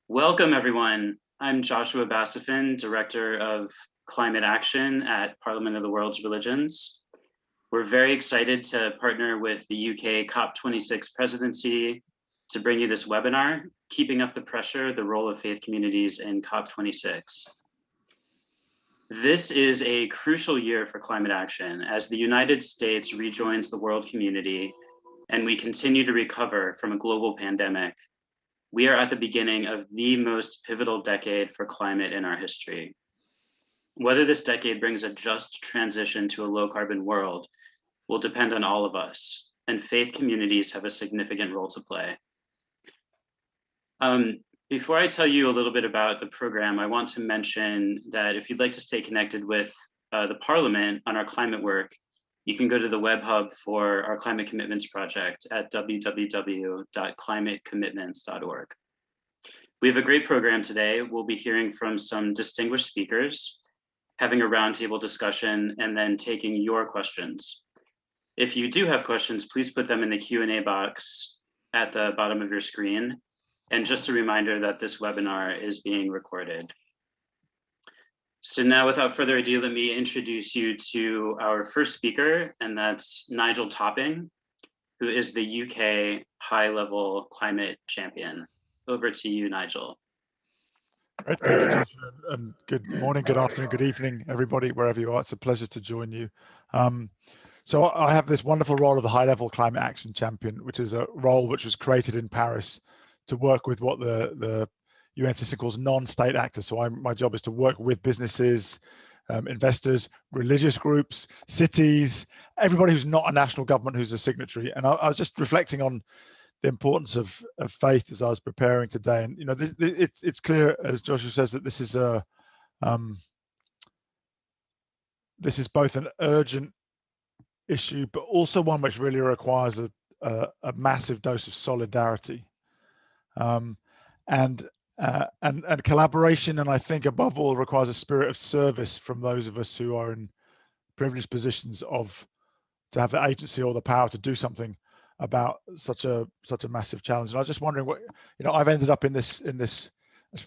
Welcome, everyone. I'm Joshua Basofin, Director of Climate Action at Parliament of the World's Religions. We're very excited to partner with the UK COP26 presidency to bring you this webinar, Keeping Up the Pressure, the Role of Faith Communities in COP26. This is a crucial year for climate action as the United States rejoins the world community and we continue to recover from a global pandemic. We are at the beginning of the most pivotal decade for climate in our history. Whether this decade brings a just transition to a low carbon world will depend on all of us, and faith communities have a significant role to play. Before I tell you a little bit about the program, I want to mention that if you'd like to stay connected with the Parliament on our climate work, you can go to the web hub for our Climate Commitments Project at www.climatecommitments.org. We have a great program today. We'll be hearing from some distinguished speakers, having a roundtable discussion, and then taking your questions. If you do have questions, please put them in the Q&A box at the bottom of your screen. And just a reminder that this webinar is being recorded. So now, without further ado, let me introduce you to our first speaker, and that's Nigel Topping, who is the UK high-level climate champion. Over to you, Nigel. Great, thank you, Joshua, and good morning, good afternoon, good evening, everybody, wherever you are. It's a pleasure to join you. So I have this wonderful role of the high-level climate action champion, which is a role which was created in Paris to work with what the UN system calls non-state actors. So my job is to work with businesses, investors, religious groups, cities, everybody who's not a national government who's a signatory. And I was just reflecting on the importance of faith as I was preparing today. And it's clear, as Joshua says, that this is both an urgent issue, but also one which really requires a massive dose of solidarity. And collaboration, and I think above all requires a spirit of service from those of us who are in privileged positions to have the agency or the power to do something about such a massive challenge. And I was just wondering what, I've ended up in this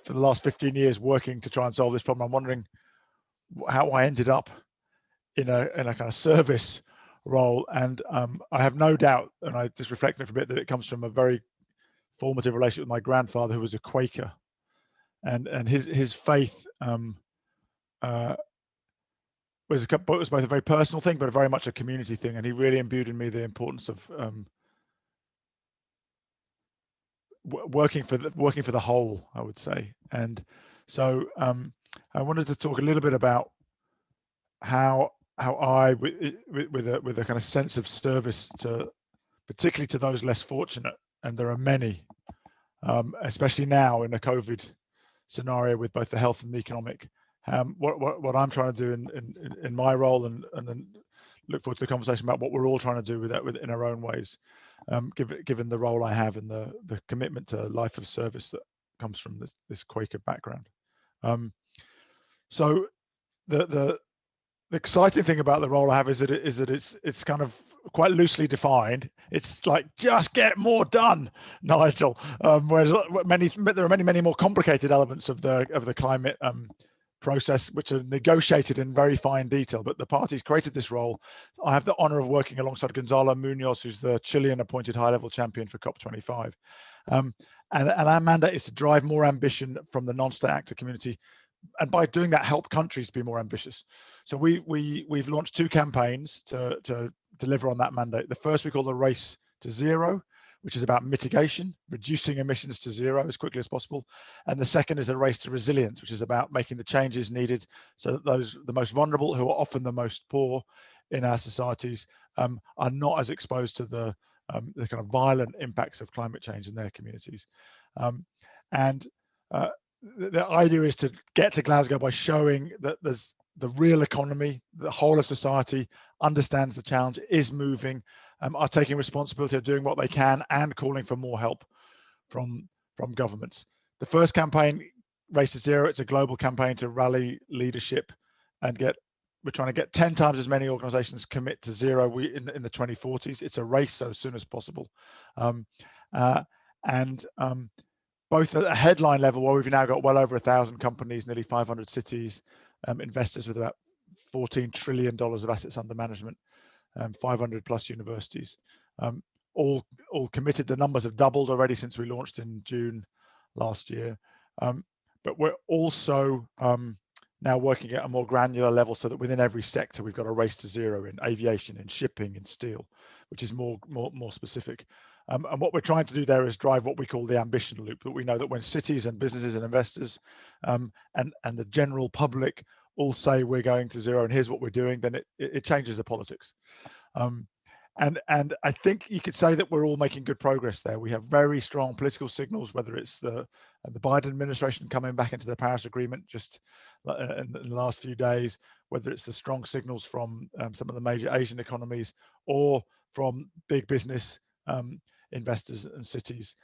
for the last 15 years working to try and solve this problem. I'm wondering how I ended up in a kind of service role, and I have no doubt, and I just reflected for a bit, that it comes from a very formative relationship with my grandfather, who was a Quaker, and his faith was both a very personal thing, but very much a community thing, and he really imbued in me the importance of working for the whole, I would say. And so I wanted to talk a little bit about how I, with a kind of sense of service to, particularly to those less fortunate, and there are many, especially now in a COVID scenario with both the health and the economic. What I'm trying to do in my role, and then look forward to the conversation about what we're all trying to do with that in our own ways, given the role I have and the commitment to life of service that comes from this Quaker background. So the exciting thing about the role I have is that it's kind of quite loosely defined. It's like, just get more done, Nigel. Whereas there are many more complicated elements of the climate process, which are negotiated in very fine detail. But the parties created this role. I have the honor of working alongside Gonzalo Munoz, who's the Chilean appointed high-level champion for COP25. And our mandate is to drive more ambition from the non-state actor community, and by doing that, help countries be more ambitious. So we've launched 2 campaigns to deliver on that mandate. The first we call the Race to Zero, which is about mitigation, reducing emissions to zero as quickly as possible. And the second is a Race to Resilience, which is about making the changes needed so that the most vulnerable, who are often the most poor in our societies, are not as exposed to the kind of violent impacts of climate change in their communities. The idea is to get to Glasgow by showing that there's the real economy, the whole of society understands the challenge, is moving, are taking responsibility of doing what they can, and calling for more help from governments. The first campaign, Race to Zero, it's a global campaign to rally leadership and we're trying to get 10 times as many organizations commit to zero in the 2040s. It's a race, so as soon as possible. both at a headline level, where we've now got well over 1,000 companies, nearly 500 cities, investors with about $14 trillion of assets under management, 500 plus universities, all committed. The numbers have doubled already since we launched in June last year. But we're also now working at a more granular level, so that within every sector we've got a race to zero in aviation, in shipping, in steel, which is more specific. And what we're trying to do there is drive what we call the ambition loop. That we know that when cities and businesses and investors and the general public all say we're going to zero and here's what we're doing, then it changes the politics. And I think you could say that we're all making good progress there. We have very strong political signals, whether it's the Biden administration coming back into the Paris Agreement just in the last few days, whether it's the strong signals from some of the major Asian economies or from big business investors and cities.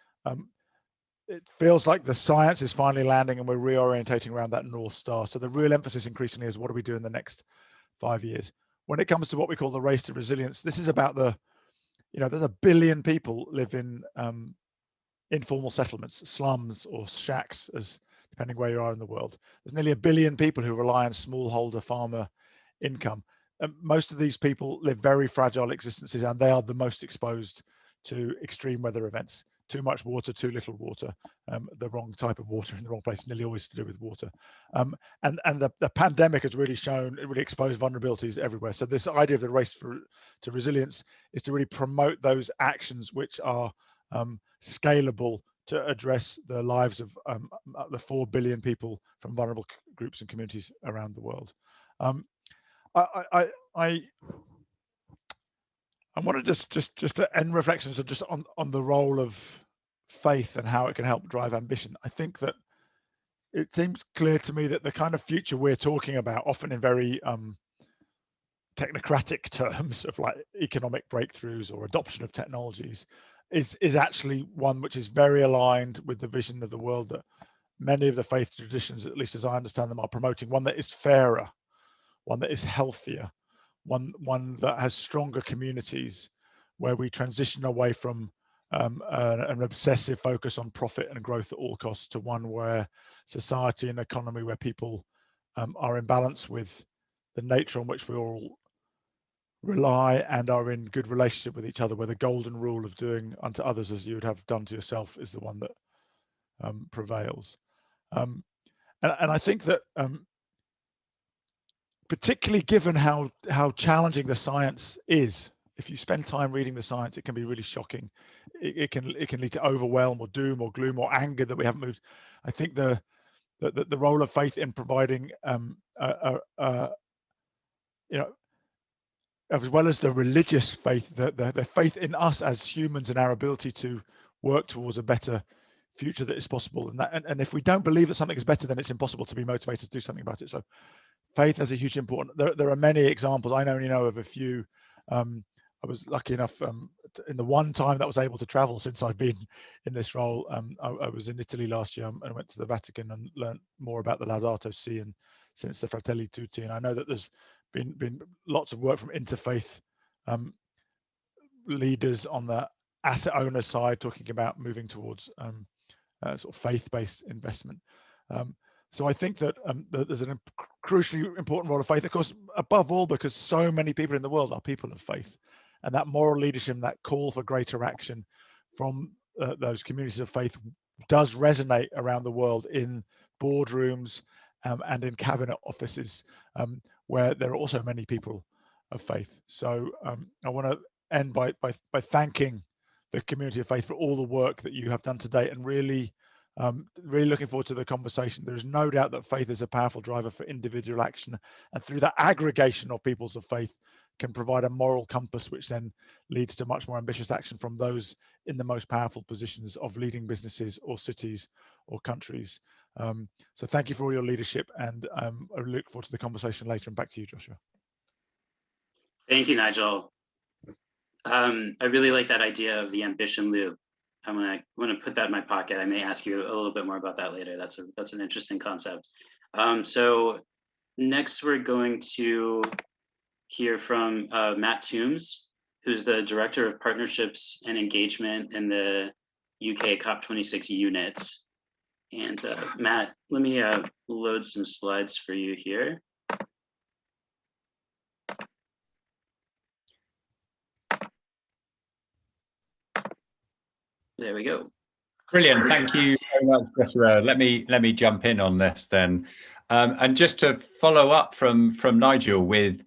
It feels like the science is finally landing and we're reorientating around that North Star. So the real emphasis increasingly is what do we do in the next 5 years? When it comes to what we call the race to resilience, this is about there's 1 billion people live in informal settlements, slums or shacks, as depending where you are in the world. There's nearly 1 billion people who rely on smallholder farmer income. Most of these people live very fragile existences, and they are the most exposed to extreme weather events. Too much water, too little water, the wrong type of water in the wrong place, nearly always to do with water. And the pandemic has really exposed vulnerabilities everywhere. So this idea of the race to resilience is to really promote those actions which are scalable to address the lives of the 4 billion people from vulnerable groups and communities around the world. I want to just to end reflections of just on the role of faith and how it can help drive ambition. I think that it seems clear to me that the kind of future we're talking about, often in very technocratic terms of like economic breakthroughs or adoption of technologies, is actually one which is very aligned with the vision of the world that many of the faith traditions, at least as I understand them, are promoting. One that is fairer, one that is healthier, one that has stronger communities, where we transition away from an obsessive focus on profit and growth at all costs to one where society and economy, where people are in balance with the nature on which we all rely and are in good relationship with each other, where the golden rule of doing unto others as you would have done to yourself is the one that prevails. And I think that particularly given how challenging the science is, if you spend time reading the science, it can be really shocking. It can lead to overwhelm or doom or gloom or anger that we haven't moved. I think the role of faith in providing as well as the religious faith, the faith in us as humans and our ability to work towards a better future that is possible. And if we don't believe that something is better, then it's impossible to be motivated to do something about it. So faith has a huge importance. There are many examples. I only know of a few. I was lucky enough in the one time that I was able to travel since I've been in this role. I was in Italy last year and went to the Vatican and learned more about the Laudato Si and since the Fratelli Tutti. And I know that there's been lots of work from interfaith leaders on the asset owner side, talking about moving towards sort of faith-based investment. So I think that there's a crucially important role of faith, of course, above all, because so many people in the world are people of faith, and that moral leadership, that call for greater action from those communities of faith does resonate around the world in boardrooms and in cabinet offices, where there are also many people of faith. So I want to end by thanking the community of faith for all the work that you have done to date, and really looking forward to the conversation. There is no doubt that faith is a powerful driver for individual action, and through that aggregation of peoples of faith can provide a moral compass, which then leads to much more ambitious action from those in the most powerful positions of leading businesses or cities or countries. So thank you for all your leadership, and I look forward to the conversation later. And back to you, Joshua. Thank you, Nigel. I really like that idea of the ambition loop. I'm gonna put that in my pocket. I may ask you a little bit more about that later. That's an interesting concept. So next we're going to hear from Matt Toombs, who's the Director of Partnerships and Engagement in the UK COP26 unit. And Matt, let me load some slides for you here. There we go. Brilliant. Thank you very much, Joshua. Let me jump in on this then. And just to follow up from Nigel with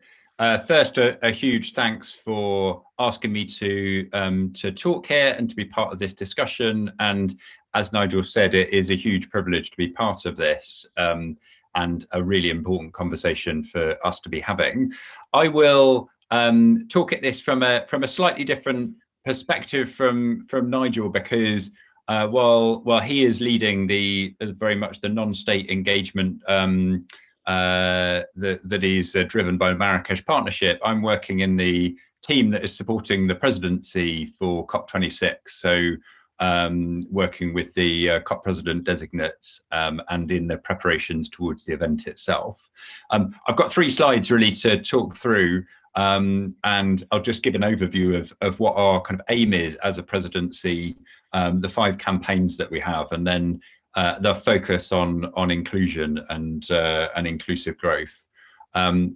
first a huge thanks for asking me to talk here and to be part of this discussion. And as Nigel said, it is a huge privilege to be part of this and a really important conversation for us to be having. I will talk at this from a slightly different perspective from Nigel, because while he is leading the very much the non-state engagement that is driven by the Marrakesh Partnership, I'm working in the team that is supporting the presidency for COP26. So working with the COP president designates and in the preparations towards the event itself. I've got 3 slides really to talk through. And I'll just give an overview of what our kind of aim is as a presidency, the 5 campaigns that we have, and then the focus on inclusion and inclusive growth.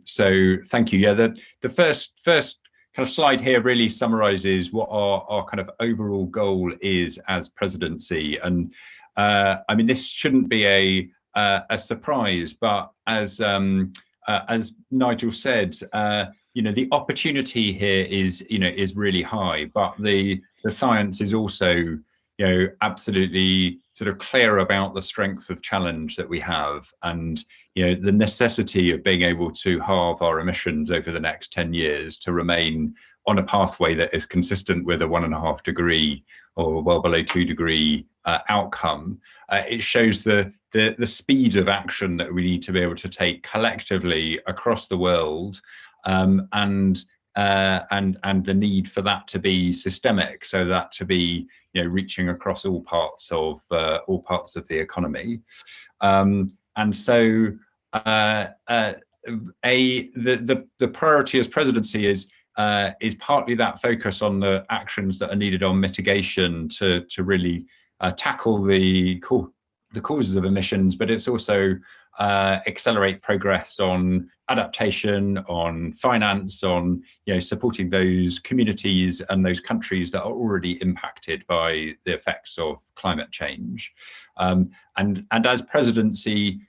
So thank you. Yeah, the first kind of slide here really summarizes what our kind of overall goal is as presidency. And I mean, this shouldn't be a surprise, but as Nigel said, the opportunity here is really high, but the science is also absolutely sort of clear about the strength of challenge that we have, and the necessity of being able to halve our emissions over the next 10 years to remain on a pathway that is consistent with a 1.5 degree or well below 2 degree outcome. It shows the speed of action that we need to be able to take collectively across the world, and the need for that to be systemic, so that to be reaching across all parts of the economy. And so the priority as presidency is partly that focus on the actions that are needed on mitigation to really tackle the causes of emissions, but it's also accelerate progress on adaptation, on finance, on supporting those communities and those countries that are already impacted by the effects of climate change. And as presidency,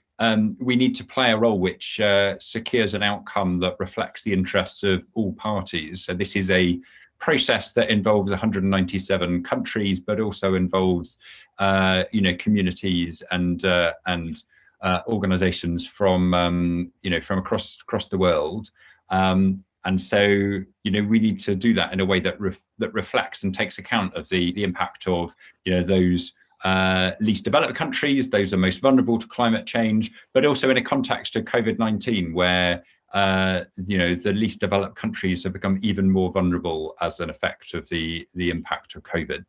we need to play a role which secures an outcome that reflects the interests of all parties. So this is a process that involves 197 countries, but also involves communities and organizations from from across the world, and so we need to do that in a way that reflects and takes account of the impact of those least developed countries, those are most vulnerable to climate change, but also in a context of COVID-19 where the least developed countries have become even more vulnerable as an effect of the impact of COVID.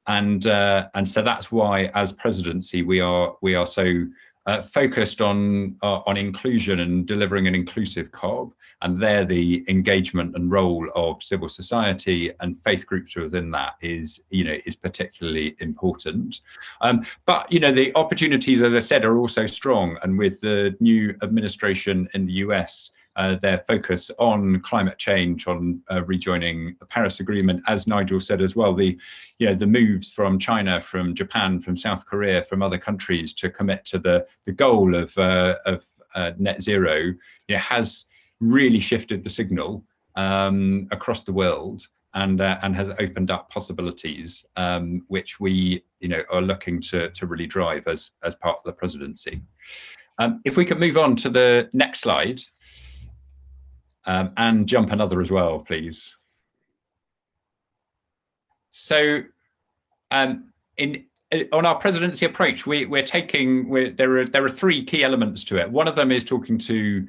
And so that's why, as presidency, we are so focused on inclusion and delivering an inclusive COP, and there the engagement and role of civil society and faith groups within that is particularly important. But the opportunities, as I said, are also strong, and with the new administration in the US, their focus on climate change, on rejoining the Paris Agreement, as Nigel said as well, the moves from China, from Japan, from South Korea, from other countries to commit to the goal of net zero, has really shifted the signal across the world, and has opened up possibilities which we are looking to really drive as part of the presidency. If we could move on to the next slide. And jump another as well, please. So on our presidency approach, there are 3 key elements to it. One of them is talking to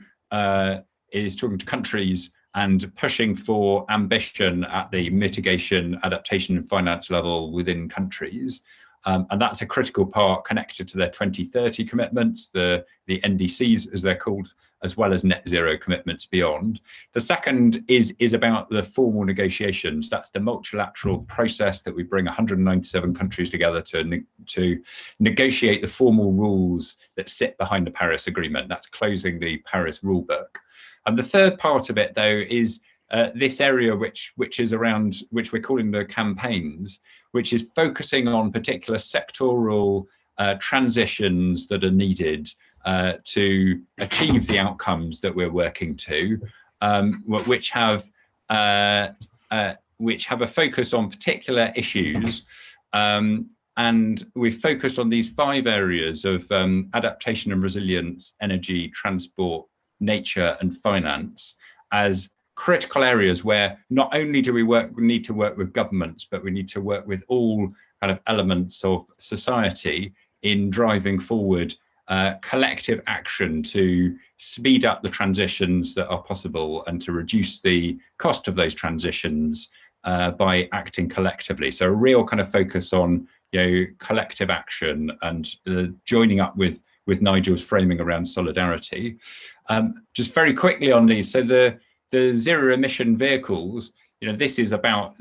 countries and pushing for ambition at the mitigation, adaptation and finance level within countries. And that's a critical part connected to their 2030 commitments, the NDCs as they're called, as well as net zero commitments beyond. The second is about the formal negotiations. That's the multilateral process that we bring 197 countries together to negotiate the formal rules that sit behind the Paris Agreement. That's closing the Paris rulebook. And the third part of it, though, is this area which is around, which we're calling the campaigns, which is focusing on particular sectoral transitions that are needed to achieve the outcomes that we're working to, which have a focus on particular issues. And we've focused on these 5 areas of adaptation and resilience, energy, transport, nature, and finance as critical areas where not only do we need to work with governments, but we need to work with all kind of elements of society in driving forward collective action to speed up the transitions that are possible and to reduce the cost of those transitions by acting collectively. So a real kind of focus on collective action and joining up with Nigel's framing around solidarity. Just very quickly on these, so the zero emission vehicles, this is about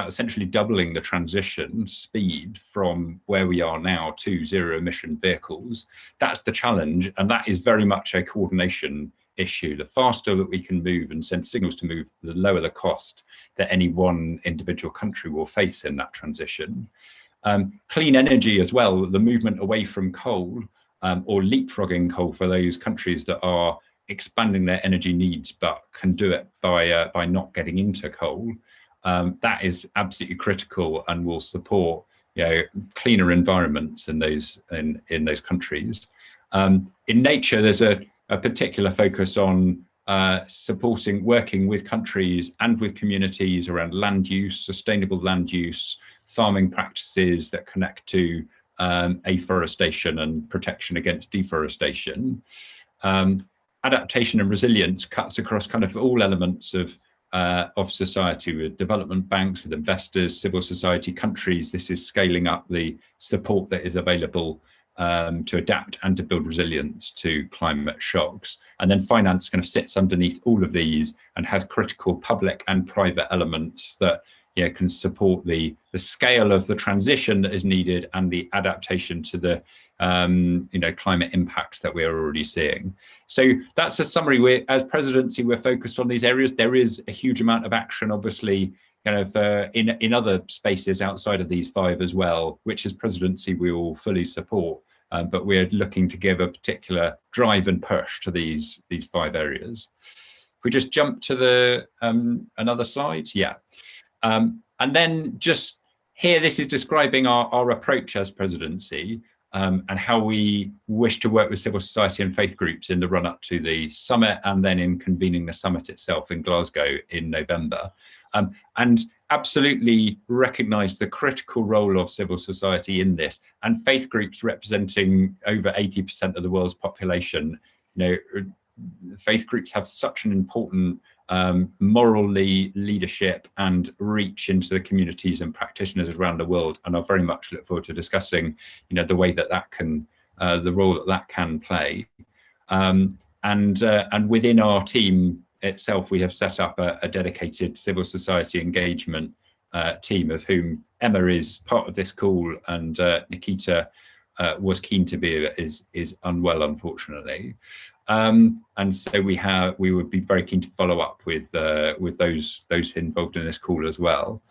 essentially doubling the transition speed from where we are now to zero emission vehicles. That's the challenge, and that is very much a coordination issue. The faster that we can move and send signals to move, the lower the cost that any one individual country will face in that transition. Clean energy as well, the movement away from coal, or leapfrogging coal for those countries that are expanding their energy needs but can do it by not getting into coal. That is absolutely critical and will support cleaner environments in those countries. In nature, there's a particular focus on working with countries and with communities around land use, sustainable land use, farming practices that connect to afforestation and protection against deforestation. Adaptation and resilience cuts across kind of all elements of society, with development banks, with investors, civil society, countries. This is scaling up the support that is available to adapt and to build resilience to climate shocks. And then finance kind of sits underneath all of these and has critical public and private elements that can support the scale of the transition that is needed and the adaptation to the climate impacts that we are already seeing. So that's a summary. As presidency, we're focused on these areas. There is a huge amount of action, obviously, kind of in other spaces outside of these 5 as well, which as presidency we will fully support. But we're looking to give a particular drive and push to these 5 areas. If we just jump to the another slide, yeah. And then just here, this is describing our approach as presidency and how we wish to work with civil society and faith groups in the run up to the summit and then in convening the summit itself in Glasgow in November. And absolutely recognise the critical role of civil society in this, and faith groups representing over 80% of the world's population. Faith groups have such an important moral leadership and reach into the communities and practitioners around the world, and I very much look forward to discussing, the way that can, the role that can play. And within our team itself, we have set up a dedicated civil society engagement team, of whom Emma is part of this call, and Nikita was keen to be, is unwell, unfortunately. And so we would be very keen to follow up with those involved in this call as well.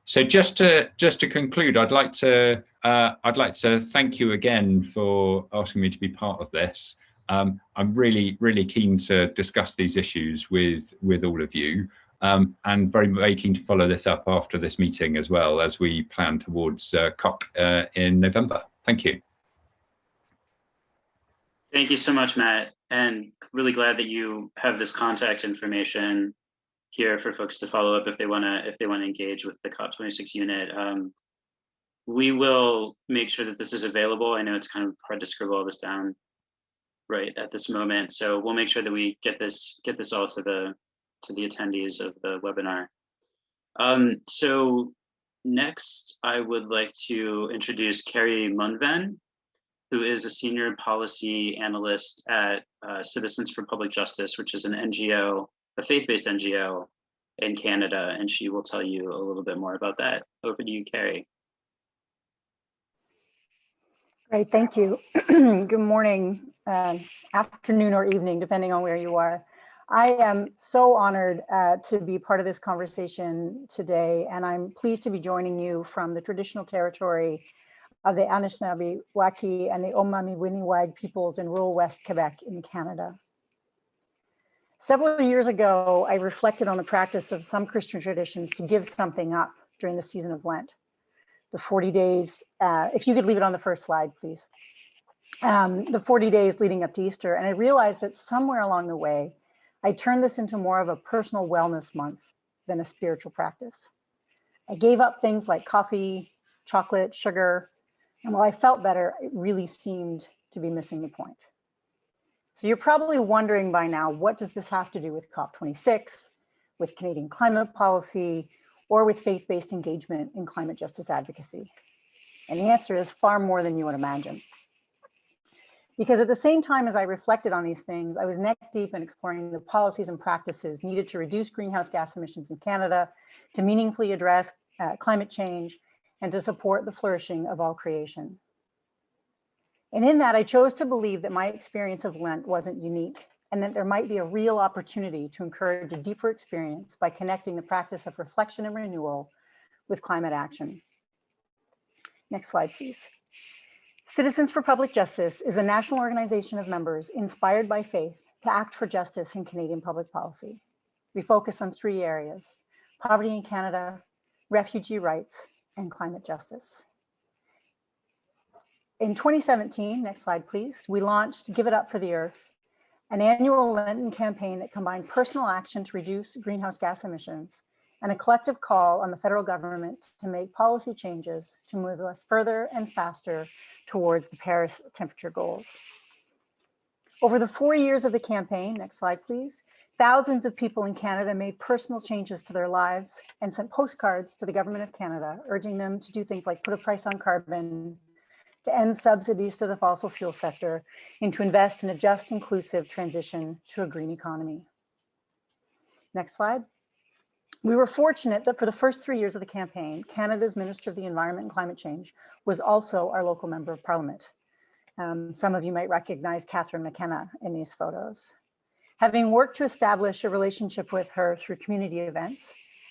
So just to conclude, I'd like to thank you again for asking me to be part of this. I'm really keen to discuss these issues with all of you, and very keen to follow this up after this meeting as well, as we plan towards COP in November. Thank you. Thank you so much, Matt, and really glad that you have this contact information here for folks to follow up if they want to engage with the COP26 unit. We will make sure that this is available. I know it's kind of hard to scribble all this down right at this moment, so we'll make sure that we get this all to the attendees of the webinar. So Next, I would like to introduce Karri Munn-Venn, who is a senior policy analyst at Citizens for Public Justice, which is an NGO, a faith-based NGO in Canada, and she will tell you a little bit more about that. Over to you, Karri. Great, thank you. Good morning, afternoon or evening, depending on where you are. I am so honored to be part of this conversation today, and I'm pleased to be joining you from the traditional territory of the Anishinaabe, Waki, and the Omami-Winiwag peoples in rural West Quebec in Canada. Several years ago, I reflected on the practice of some Christian traditions to give something up during the season of Lent. The 40 days, if you could leave it on the first slide, please. The 40 days leading up to Easter, and I realized that somewhere along the way, I turned this into more of a personal wellness month than a spiritual practice. I gave up things like coffee, chocolate, sugar, and while I felt better, it really seemed to be missing the point. So you're probably wondering by now, what does this have to do with COP26, with Canadian climate policy, or with faith-based engagement in climate justice advocacy? And the answer is far more than you would imagine. Because at the same time as I reflected on these things, I was neck deep in exploring the policies and practices needed to reduce greenhouse gas emissions in Canada, to meaningfully address climate change, and to support the flourishing of all creation. And in that, I chose to believe that my experience of Lent wasn't unique, and that there might be a real opportunity to encourage a deeper experience by connecting the practice of reflection and renewal with climate action. Next slide, please. Citizens for Public Justice is a national organization of members inspired by faith to act for justice in Canadian public policy. We focus on 3 areas: poverty in Canada, refugee rights, and climate justice. In 2017, next slide please, we launched Give It Up for the Earth, an annual Lenten campaign that combined personal action to reduce greenhouse gas emissions and a collective call on the federal government to make policy changes to move us further and faster towards the Paris temperature goals. Over the 4 years of the campaign, next slide please, thousands of people in Canada made personal changes to their lives and sent postcards to the government of Canada, urging them to do things like put a price on carbon, to end subsidies to the fossil fuel sector, and to invest in a just, inclusive transition to a green economy. Next slide. We were fortunate that for the first 3 years of the campaign, Canada's Minister of the Environment and Climate Change was also our local member of Parliament. Some of you might recognize Catherine McKenna in these photos. Having worked to establish a relationship with her through community events,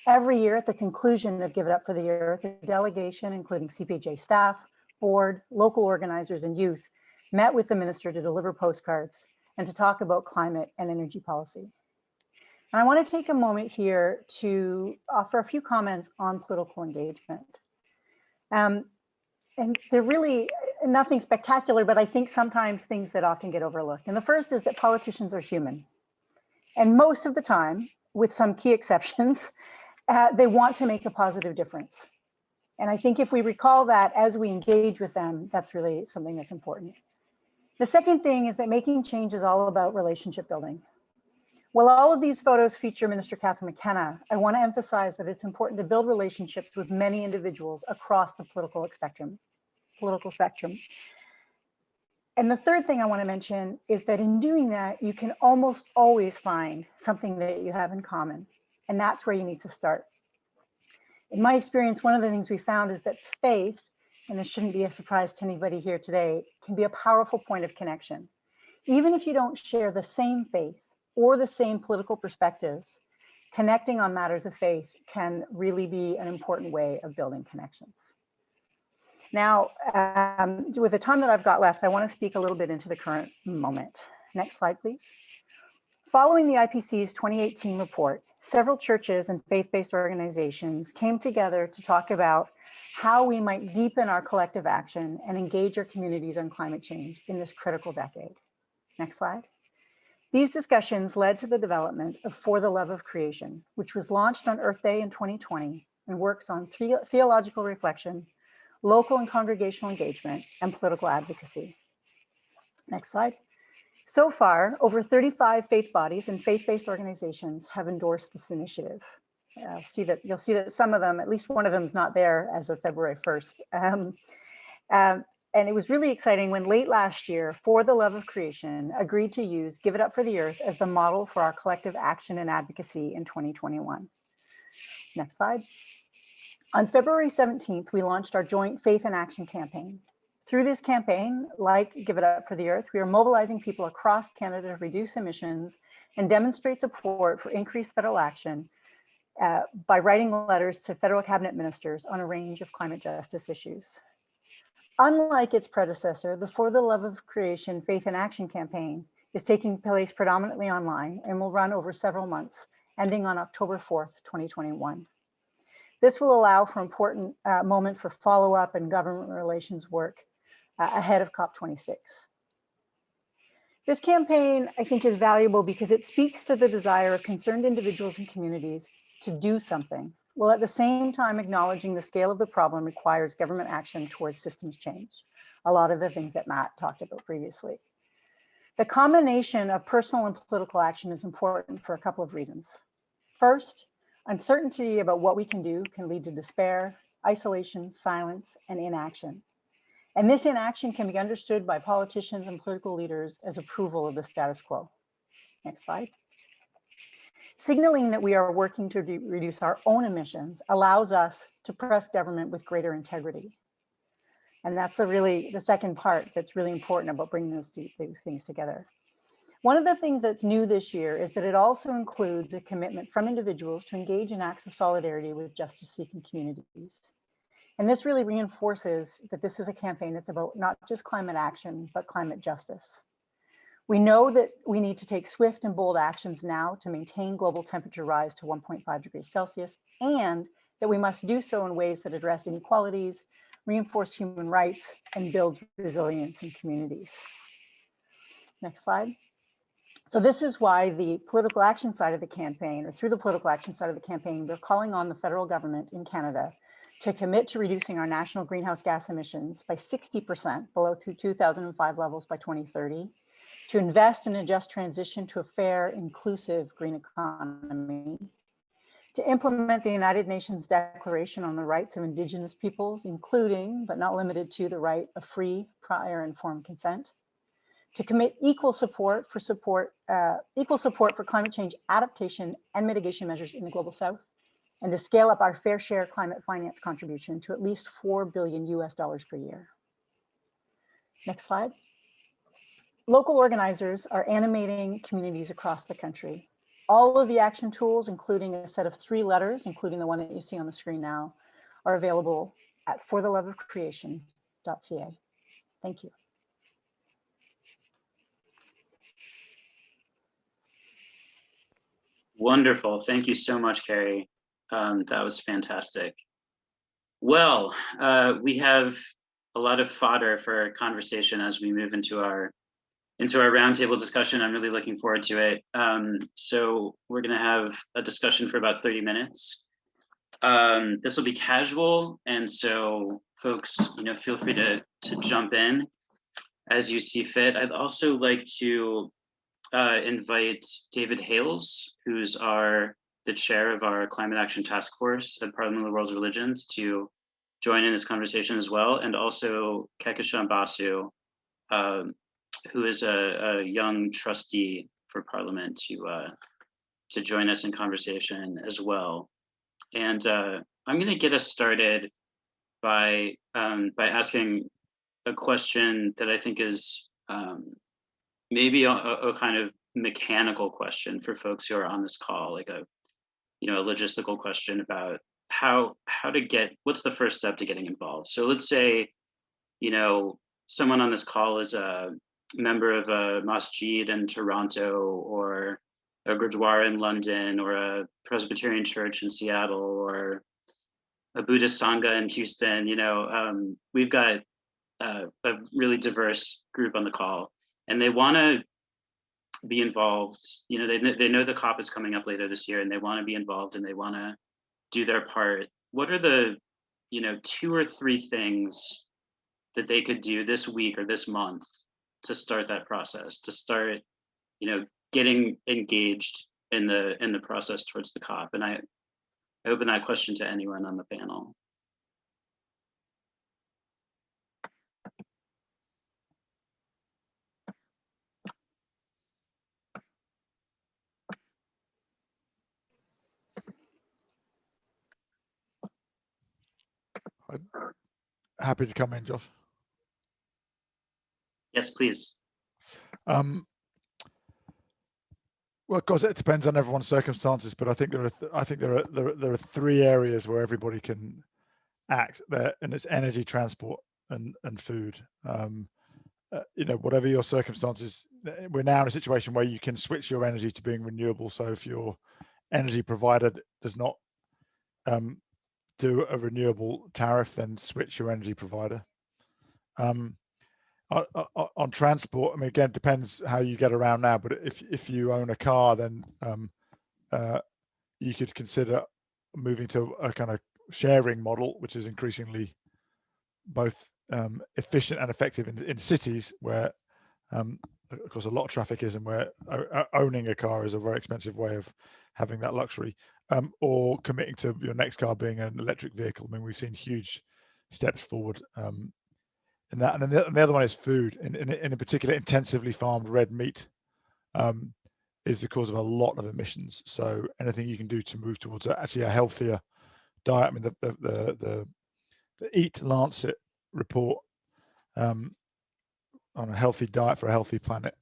every year at the conclusion of Give It Up for the Earth, a delegation, including CPJ staff, board, local organizers, and youth, met with the minister to deliver postcards and to talk about climate and energy policy. And I want to take a moment here to offer a few comments on political engagement. And they're really nothing spectacular, but I think sometimes things that often get overlooked. And the first is that politicians are human. And most of the time, with some key exceptions, they want to make a positive difference. And I think if we recall that as we engage with them, that's really something that's important. The second thing is that making change is all about relationship building. While all of these photos feature Minister Catherine McKenna, I want to emphasize that it's important to build relationships with many individuals across the political spectrum. And the third thing I want to mention is that in doing that, you can almost always find something that you have in common, and that's where you need to start. In my experience, one of the things we found is that faith, and this shouldn't be a surprise to anybody here today, can be a powerful point of connection. Even if you don't share the same faith or the same political perspectives, connecting on matters of faith can really be an important way of building connections. Now, with the time that I've got left, I want to speak a little bit into the current moment. Next slide, please. Following the IPCC's 2018 report, several churches and faith-based organizations came together to talk about how we might deepen our collective action and engage our communities on climate change in this critical decade. Next slide. These discussions led to the development of For the Love of Creation, which was launched on Earth Day in 2020 and works on theological reflection, local and congregational engagement, and political advocacy. Next slide. So far, over 35 faith bodies and faith-based organizations have endorsed this initiative. You'll see that some of them, at least one of them, is not there as of February 1st. And it was really exciting when late last year, For the Love of Creation agreed to use Give It Up for the Earth as the model for our collective action and advocacy in 2021. Next slide. On February 17th, we launched our joint Faith in Action campaign. Through this campaign, like Give It Up for the Earth, we are mobilizing people across Canada to reduce emissions and demonstrate support for increased federal action by writing letters to federal cabinet ministers on a range of climate justice issues. Unlike its predecessor, the For the Love of Creation Faith in Action campaign is taking place predominantly online and will run over several months, ending on October 4th, 2021. This will allow for important moment for follow-up and government relations work ahead of COP26. This campaign, I think, is valuable because it speaks to the desire of concerned individuals and communities to do something, while at the same time acknowledging the scale of the problem requires government action towards systems change. A lot of the things that Matt talked about previously. The combination of personal and political action is important for a couple of reasons. First, uncertainty about what we can do can lead to despair, isolation, silence, and inaction. And this inaction can be understood by politicians and political leaders as approval of the status quo. Next slide. Signaling that we are working to reduce our own emissions allows us to press government with greater integrity. And that's the second part that's really important about bringing those two things together. One of the things that's new this year is that it also includes a commitment from individuals to engage in acts of solidarity with justice-seeking communities. And this really reinforces that this is a campaign that's about not just climate action, but climate justice. We know that we need to take swift and bold actions now to maintain global temperature rise to 1.5 degrees Celsius, and that we must do so in ways that address inequalities, reinforce human rights, and build resilience in communities. Next slide. So this is why the political action side of the campaign, or through the political action side of the campaign, we're calling on the federal government in Canada to commit to reducing our national greenhouse gas emissions by 60% below 2005 levels by 2030, to invest in a just transition to a fair, inclusive green economy, to implement the United Nations Declaration on the Rights of Indigenous Peoples, including, but not limited to, the right of free, prior, informed consent, to commit equal support for climate change adaptation and mitigation measures in the Global South, and to scale up our fair share climate finance contribution to at least $4 billion per year. Next slide. Local organizers are animating communities across the country. All of the action tools, including a set of 3 letters, including the one that you see on the screen now, are available at fortheloveofcreation.ca. Thank you. Wonderful. Thank you so much, Karri. That was fantastic. Well, we have a lot of fodder for conversation as we move into our roundtable discussion. I'm really looking forward to it. So we're going to have a discussion for about 30 minutes. This will be casual, and so folks, feel free to jump in as you see fit. I'd also like to invite David Hales, who's the chair of our Climate Action Task Force at Parliament of the World's Religions, to join in this conversation as well, and also Kehkashan Basu, who is a young trustee for Parliament, to join us in conversation as well. And I'm going to get us started by asking a question that I think is maybe a kind of mechanical question for folks who are on this call, like a logistical question about how to what's the first step to getting involved. So let's say, someone on this call is a member of a masjid in Toronto, or a gurdwara in London, or a Presbyterian church in Seattle, or a Buddhist Sangha in Houston. We've got a really diverse group on the call, and they want to be involved. They know the COP is coming up later this year, and they want to be involved, and they want to do their part. What are the 2 or 3 things that they could do this week or this month to start that process, to start getting engaged in the process towards the COP? And I open that question to anyone on the panel. Happy to come in, Josh. Yes, please. Well, of course, it depends on everyone's circumstances, but I think there are three areas where everybody can act there, and it's energy, transport, and food. You know, whatever your circumstances, we're now in a situation where you can switch your energy to being renewable. So if your energy provider does not do a renewable tariff, then switch your energy provider. On transport, I mean, again, it depends how you get around now, but if you own a car, then you could consider moving to a kind of sharing model, which is increasingly both efficient and effective in cities where, of course, a lot of traffic is, and where owning a car is a very expensive way of having that luxury, or committing to your next car being an electric vehicle. I mean, we've seen huge steps forward in that. And then the other one is food. In particular, intensively farmed red meat is the cause of a lot of emissions. So anything you can do to move towards actually a healthier diet. I mean, the Eat Lancet report on a healthy diet for a healthy planet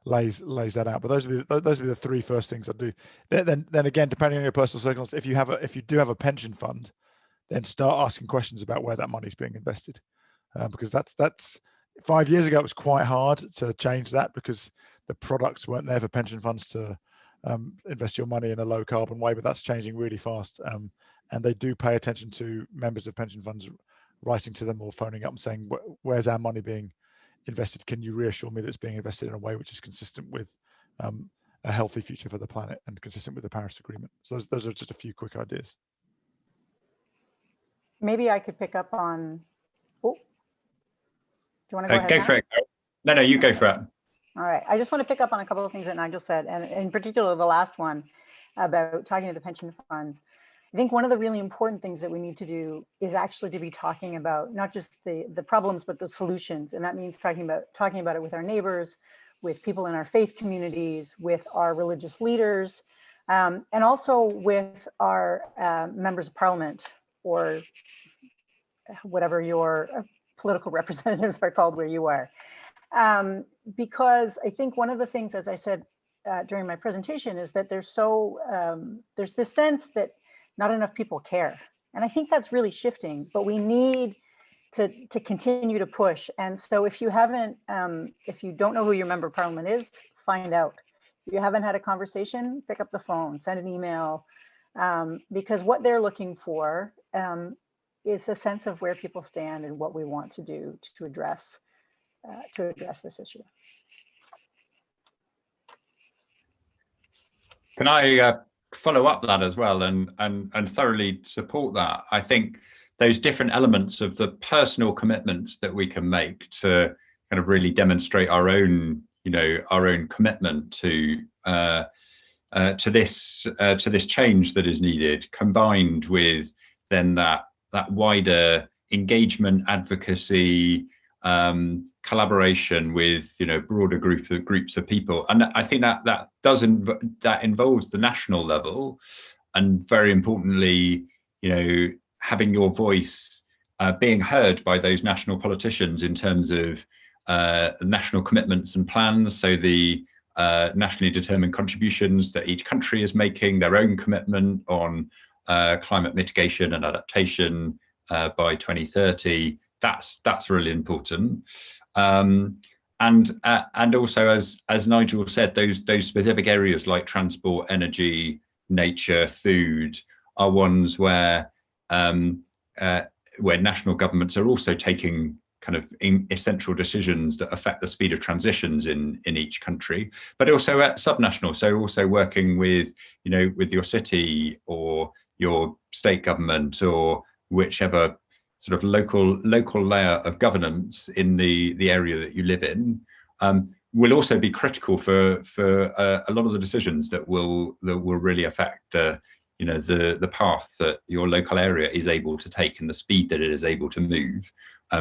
lays that out. But those would be the three first things I'd do. Then again, depending on your personal circumstances, if you do have a pension fund, then start asking questions about where that money is being invested, because that's 5 years ago it was quite hard to change that because the products weren't there for pension funds to invest your money in a low carbon way. But that's changing really fast, and they do pay attention to members of pension funds writing to them or phoning up and saying, where's our money being invested? Can you reassure me that it's being invested in a way which is consistent with a healthy future for the planet and consistent with the Paris Agreement? So those are just a few quick ideas. Maybe I could pick up on, do you want to go ahead? Go for it. No, you go for it. All right. I just want to pick up on a couple of things that Nigel said, and in particular, the last one about talking to the pension funds. I think one of the really important things that we need to do is actually to be talking about not just the problems, but the solutions. And that means talking about it with our neighbors, with people in our faith communities, with our religious leaders, and also with our members of parliament, or whatever your political representatives are called where you are. Because I think one of the things, as I said during my presentation, is that there's this sense that not enough people care. And I think that's really shifting, but we need to continue to push. And so if you don't know who your member of parliament is, find out. If you haven't had a conversation, pick up the phone, send an email, because what they're looking for is a sense of where people stand and what we want to do to address this issue. Can I follow up that as well and thoroughly support that? I think those different elements of the personal commitments that we can make to kind of really demonstrate our own commitment to this change that is needed, combined with then that wider engagement, advocacy, collaboration with broader groups of people. And I think that involves the national level, and very importantly, having your voice being heard by those national politicians in terms of national commitments and plans. So the nationally determined contributions that each country is making, their own commitment on climate mitigation and adaptation by 2030. That's really important. And also, as Nigel said, those specific areas like transport, energy, nature, food are ones where national governments are also taking kind of essential decisions that affect the speed of transitions in each country, but also at subnational. So also working with your city or your state government or whichever sort of local layer of governance in the area that you live in, will also be critical for a lot of the decisions that will really affect you know, the path that your local area is able to take and the speed that it is able to move.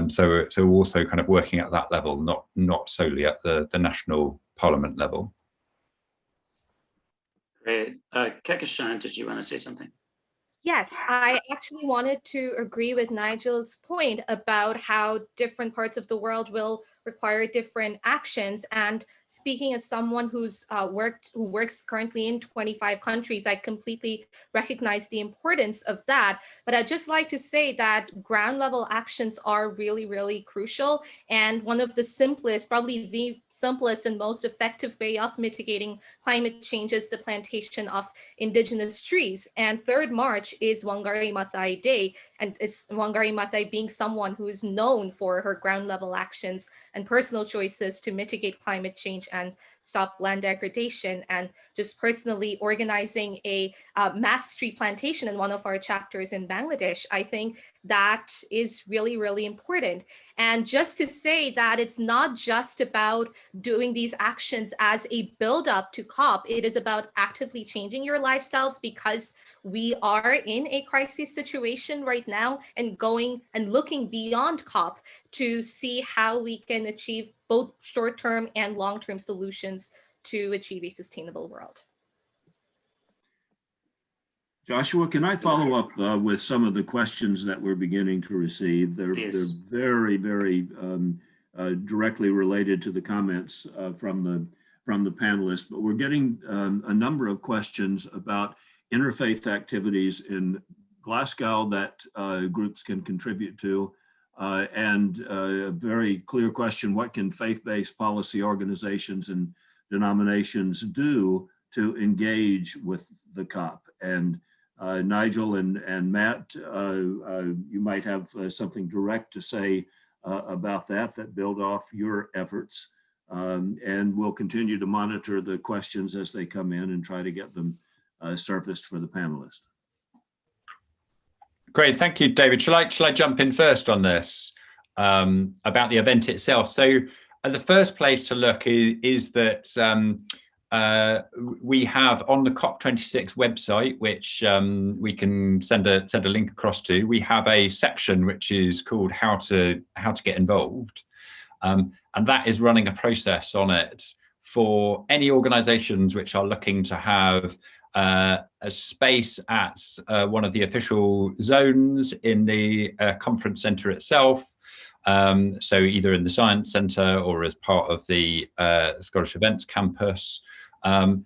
So also kind of working at that level, not solely at the national parliament level. Great. Kehkashan, did you want to say something? Yes, I actually wanted to agree with Nigel's point about how different parts of the world will require different actions. And speaking as someone who works currently in 25 countries, I completely recognize the importance of that. But I'd just like to say that ground level actions are really, really crucial. And one of the simplest, probably the simplest and most effective way of mitigating climate change is the plantation of indigenous trees. And 3rd March is Wangari Maathai Day. And it's Wangari Maathai being someone who is known for her ground level actions and personal choices to mitigate climate change and stop land degradation, and just personally organizing a mass tree plantation in one of our chapters in Bangladesh. I think that is really, really important. And just to say that it's not just about doing these actions as a build-up to COP, it is about actively changing your lifestyles, because we are in a crisis situation right now, and going and looking beyond COP to see how we can achieve both short-term and long-term solutions to achieve a sustainable world. Joshua, can I follow up with some of the questions that we're beginning to receive? They're very, very directly related to the comments from the panelists, but we're getting a number of questions about interfaith activities in Glasgow that groups can contribute to, and a very clear question: what can faith-based policy organizations and denominations do to engage with the COP? And Nigel and Matt, you might have something direct to say about that build off your efforts. And we'll continue to monitor the questions as they come in and try to get them surfaced for the panelists. Great, thank you, David. Shall I jump in first on this about the event itself? So the first place to look is that we have on the COP26 website, which we can send a link across to. We have a section which is called how to get involved, and that is running a process on it for any organisations which are looking to have a space at one of the official zones in the conference centre itself. So either in the Science Centre or as part of the Scottish Events Campus, and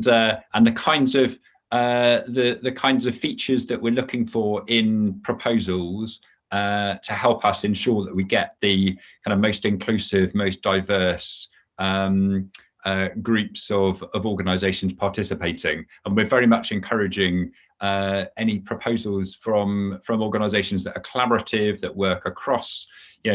the kinds of the kinds of features that we're looking for in proposals to help us ensure that we get the kind of most inclusive, most diverse groups of organisations participating. And we're very much encouraging any proposals from organisations that are collaborative, that work across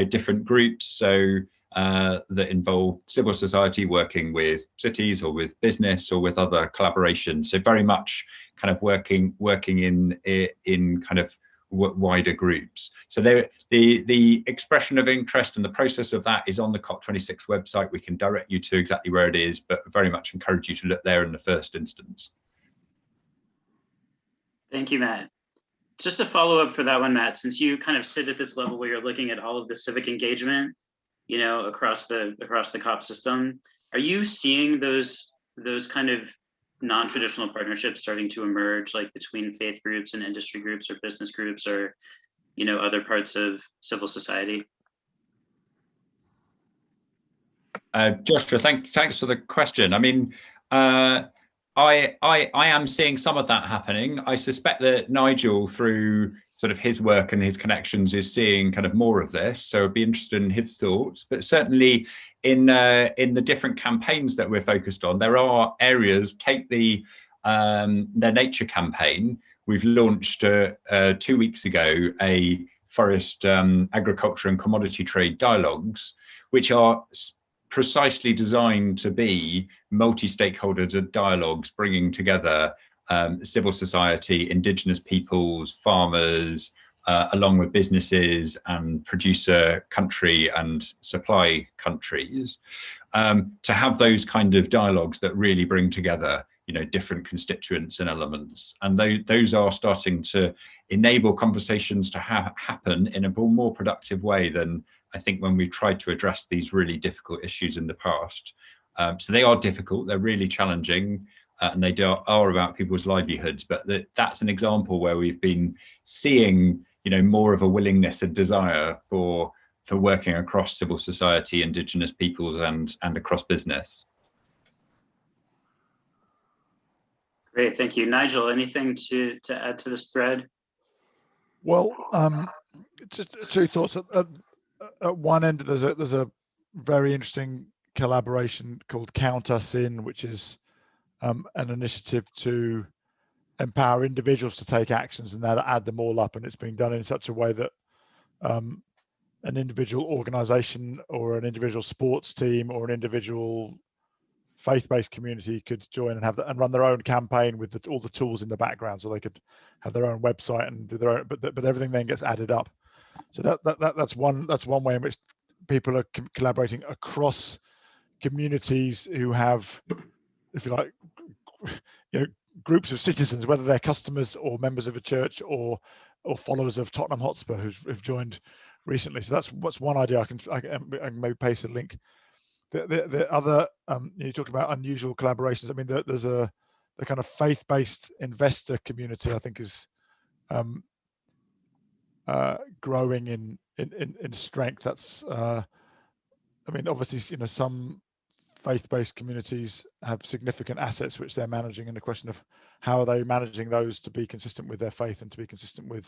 different groups, so that involve civil society working with cities or with business or with other collaborations. So very much kind of working in kind of wider groups. So the expression of interest and the process of that is on the COP26 website. We can direct you to exactly where it is, but very much encourage you to look there in the first instance. Thank you, Matt. Just a follow-up for that one, Matt, since you kind of sit at this level where you're looking at all of the civic engagement, across the COP system, are you seeing those kind of non-traditional partnerships starting to emerge, like between faith groups and industry groups or business groups or other parts of civil society? Joshua, thanks for the question. I mean, I am seeing some of that happening. I suspect that Nigel, through sort of his work and his connections, is seeing kind of more of this. So I'd be interested in his thoughts. But certainly in the different campaigns that we're focused on, there are areas. Take the nature campaign. We've launched 2 weeks ago a forest agriculture and commodity trade dialogues, which are precisely designed to be multi-stakeholder dialogues, bringing together civil society, indigenous peoples, farmers, along with businesses and producer country and supply countries, to have those kind of dialogues that really bring together different constituents and elements, and those are starting to enable conversations to happen in a more productive way than I think when we've tried to address these really difficult issues in the past. So they are difficult, they're really challenging, and they are about people's livelihoods, but that's an example where we've been seeing more of a willingness and desire for working across civil society, indigenous peoples, and across business. Great, thank you. Nigel, anything to add to this thread? Well, just two thoughts. At one end, there's a very interesting collaboration called Count Us In, which is an initiative to empower individuals to take actions and then add them all up. And it's being done in such a way that an individual organization or an individual sports team or an individual faith-based community could join and have and run their own campaign with all the tools in the background, so they could have their own website and do their own, but everything then gets added up. So that's one way in which people are collaborating across communities who have, if you like, groups of citizens, whether they're customers or members of a church or followers of Tottenham Hotspur who've joined recently. So that's one idea. I can maybe paste a link. The other, you talked about unusual collaborations. I mean, there's the kind of faith-based investor community, I think, is growing in strength. That's, I mean, obviously, some faith-based communities have significant assets which they're managing, and the question of how are they managing those to be consistent with their faith and to be consistent with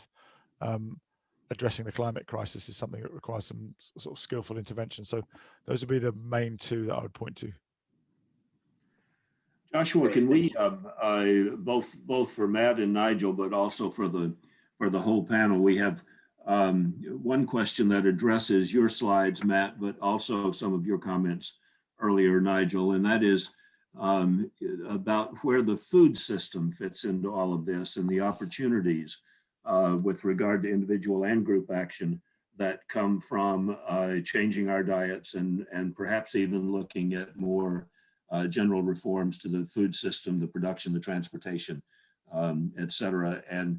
addressing the climate crisis is something that requires some sort of skillful intervention. So those would be the main two that I would point to. Joshua, can we both for Matt and Nigel, but also for the whole panel, we have one question that addresses your slides, Matt, but also some of your comments earlier, Nigel, and that is about where the food system fits into all of this and the opportunities with regard to individual and group action that come from changing our diets and perhaps even looking at more general reforms to the food system, the production, the transportation, et cetera. And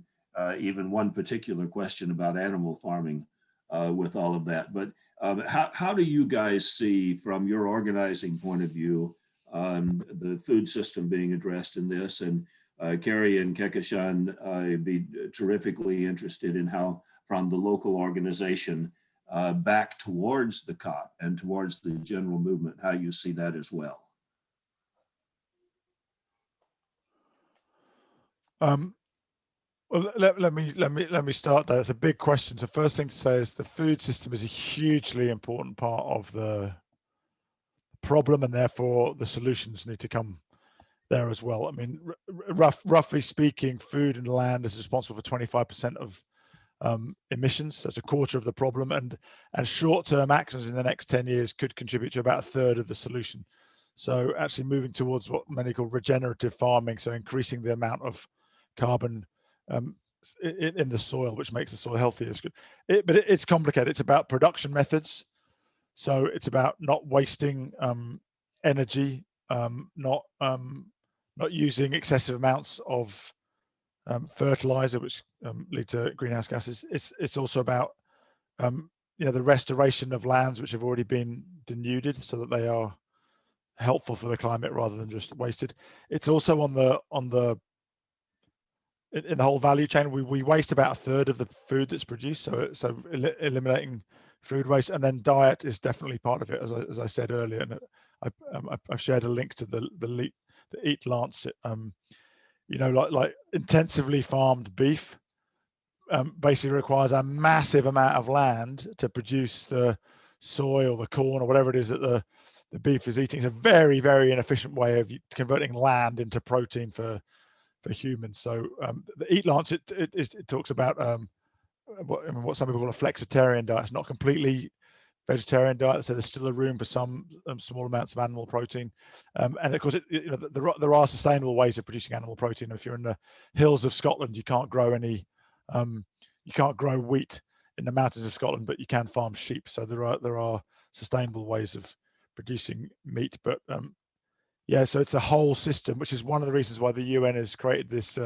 even one particular question about animal farming with all of that. But how do you guys see, from your organizing point of view, the food system being addressed in this? And Karri and Kehkashan, I'd be terrifically interested in how, from the local organization back towards the COP and towards the general movement, how you see that as well. Well, let me start there. It's a big question. So first thing to say is the food system is a hugely important part of the problem, and therefore the solutions need to come there as well. I mean, roughly speaking, food and land is responsible for 25% of emissions. So it's a quarter of the problem, and short-term actions in the next 10 years could contribute to about a third of the solution. So actually moving towards what many call regenerative farming, so increasing the amount of carbon in the soil, which makes the soil healthier, is good. But it's complicated. It's about production methods. So it's about not wasting energy, not using excessive amounts of fertilizer, which lead to greenhouse gases. It's also about the restoration of lands which have already been denuded, so that they are helpful for the climate rather than just wasted. It's also in the whole value chain. We waste about a third of the food that's produced, so eliminating food waste, and then diet is definitely part of it, as I said earlier. And I've shared a link to the Eat Lancet. Like intensively farmed beef basically requires a massive amount of land to produce the soy or the corn or whatever it is that the beef is eating. It's a very, very inefficient way of converting land into protein for humans. So the Eat Lancet, it talks about what some people call a flexitarian diet. It's not completely vegetarian diet, so there's still a room for some small amounts of animal protein, and of course there are sustainable ways of producing animal protein. If you're in the hills of Scotland, you can't grow wheat in the mountains of Scotland, but you can farm sheep. So there are sustainable ways of producing meat, but Yeah, so it's a whole system, which is one of the reasons why the UN has created this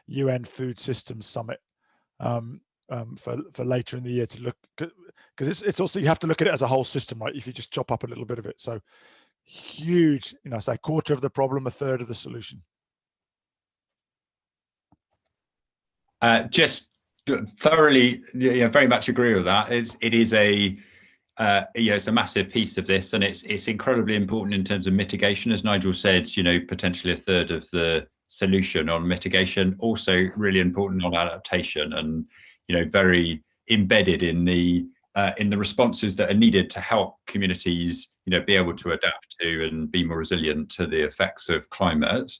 UN Food Systems Summit for later in the year to look, because it's also, you have to look at it as a whole system, right? If you just chop up a little bit of it. So huge, say a quarter of the problem, a third of the solution. Just thoroughly, very much agree with that. It is a it's a massive piece of this, and it's incredibly important in terms of mitigation, as Nigel said. Potentially a third of the solution on mitigation, also really important on adaptation, and very embedded in the responses that are needed to help communities be able to adapt to and be more resilient to the effects of climate.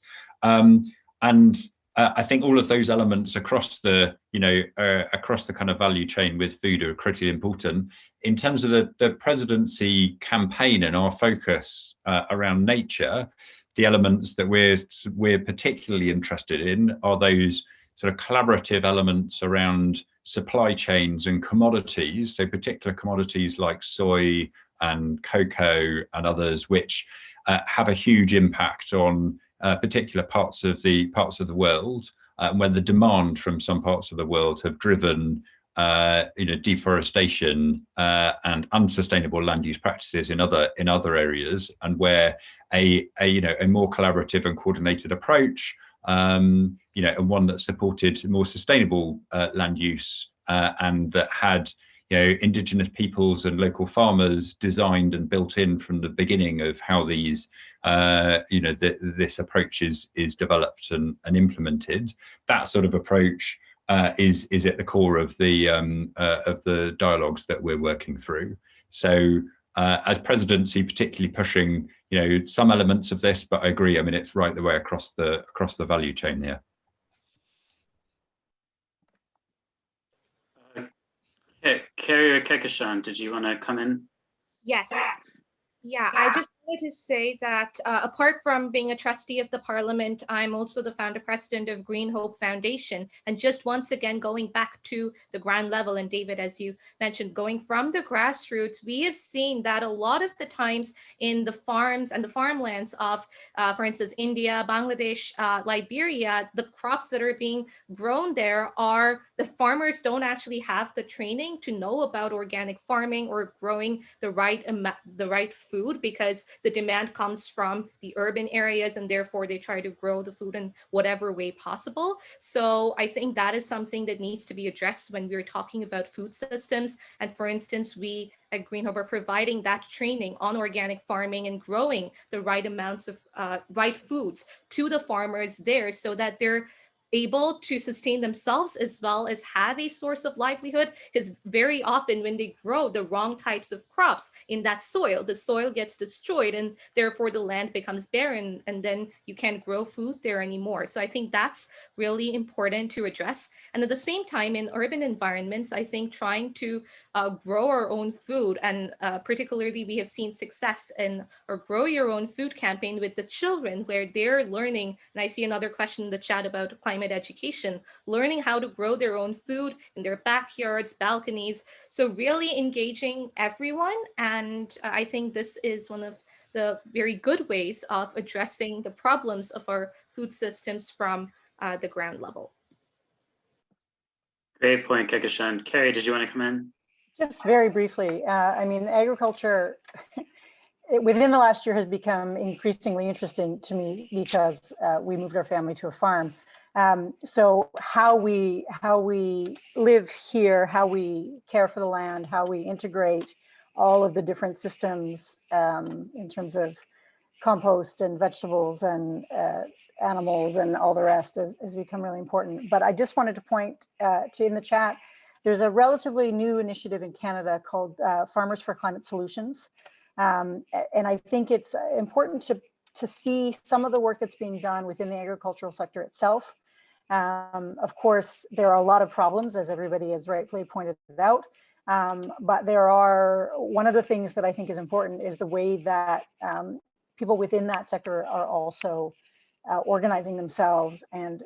I think all of those elements across the kind of value chain with food are critically important. In terms of the presidency campaign and our focus around nature, the elements that we're particularly interested in are those sort of collaborative elements around supply chains and commodities. So particular commodities like soy and cocoa and others, which have a huge impact on particular parts of the world, when the demand from some parts of the world have driven deforestation and unsustainable land use practices in other areas, and where a more collaborative and coordinated approach, and one that supported more sustainable land use and that had indigenous peoples and local farmers designed and built in from the beginning of how these this approach is developed and implemented. That sort of approach is at the core of the dialogues that we're working through. So as presidency, particularly pushing some elements of this, but I agree, I mean, it's right the way across the value chain here. Karri or Kehkashan, did you want to come in? Yes. Yeah, I just wanted to say that apart from being a trustee of the Parliament, I'm also the founder president of Green Hope Foundation. And just once again, going back to the ground level, and David, as you mentioned, going from the grassroots, we have seen that a lot of the times in the farms and the farmlands of, for instance, India, Bangladesh, Liberia, the crops that are being grown there are, the farmers don't actually have the training to know about organic farming or growing the right food, because the demand comes from the urban areas, and therefore they try to grow the food in whatever way possible. So I think that is something that needs to be addressed when we're talking about food systems. And for instance, we at Green Hope are providing that training on organic farming and growing the right amounts of right foods to the farmers there, so that they're able to sustain themselves as well as have a source of livelihood. Because very often when they grow the wrong types of crops in that soil, the soil gets destroyed and therefore the land becomes barren, and then you can't grow food there anymore. So I think that's really important to address. And at the same time, in urban environments, I think trying to grow our own food, and particularly we have seen success in our Grow Your Own Food campaign with the children, where they're learning, and I see another question in the chat about climate education, learning how to grow their own food in their backyards, balconies. So really engaging everyone. And I think this is one of the very good ways of addressing the problems of our food systems from the ground level. Great point, Kehkashan. Karri, did you want to come in? Just very briefly, I mean, agriculture within the last year has become increasingly interesting to me, because we moved our family to a farm. So how we live here, how we care for the land, how we integrate all of the different systems in terms of compost and vegetables and animals and all the rest has become really important. But I just wanted to point to, in the chat, there's a relatively new initiative in Canada called Farmers for Climate Solutions. And I think it's important to see some of the work that's being done within the agricultural sector itself. Of course, there are a lot of problems, as everybody has rightfully pointed out. But one of the things that I think is important is the way that people within that sector are also organizing themselves and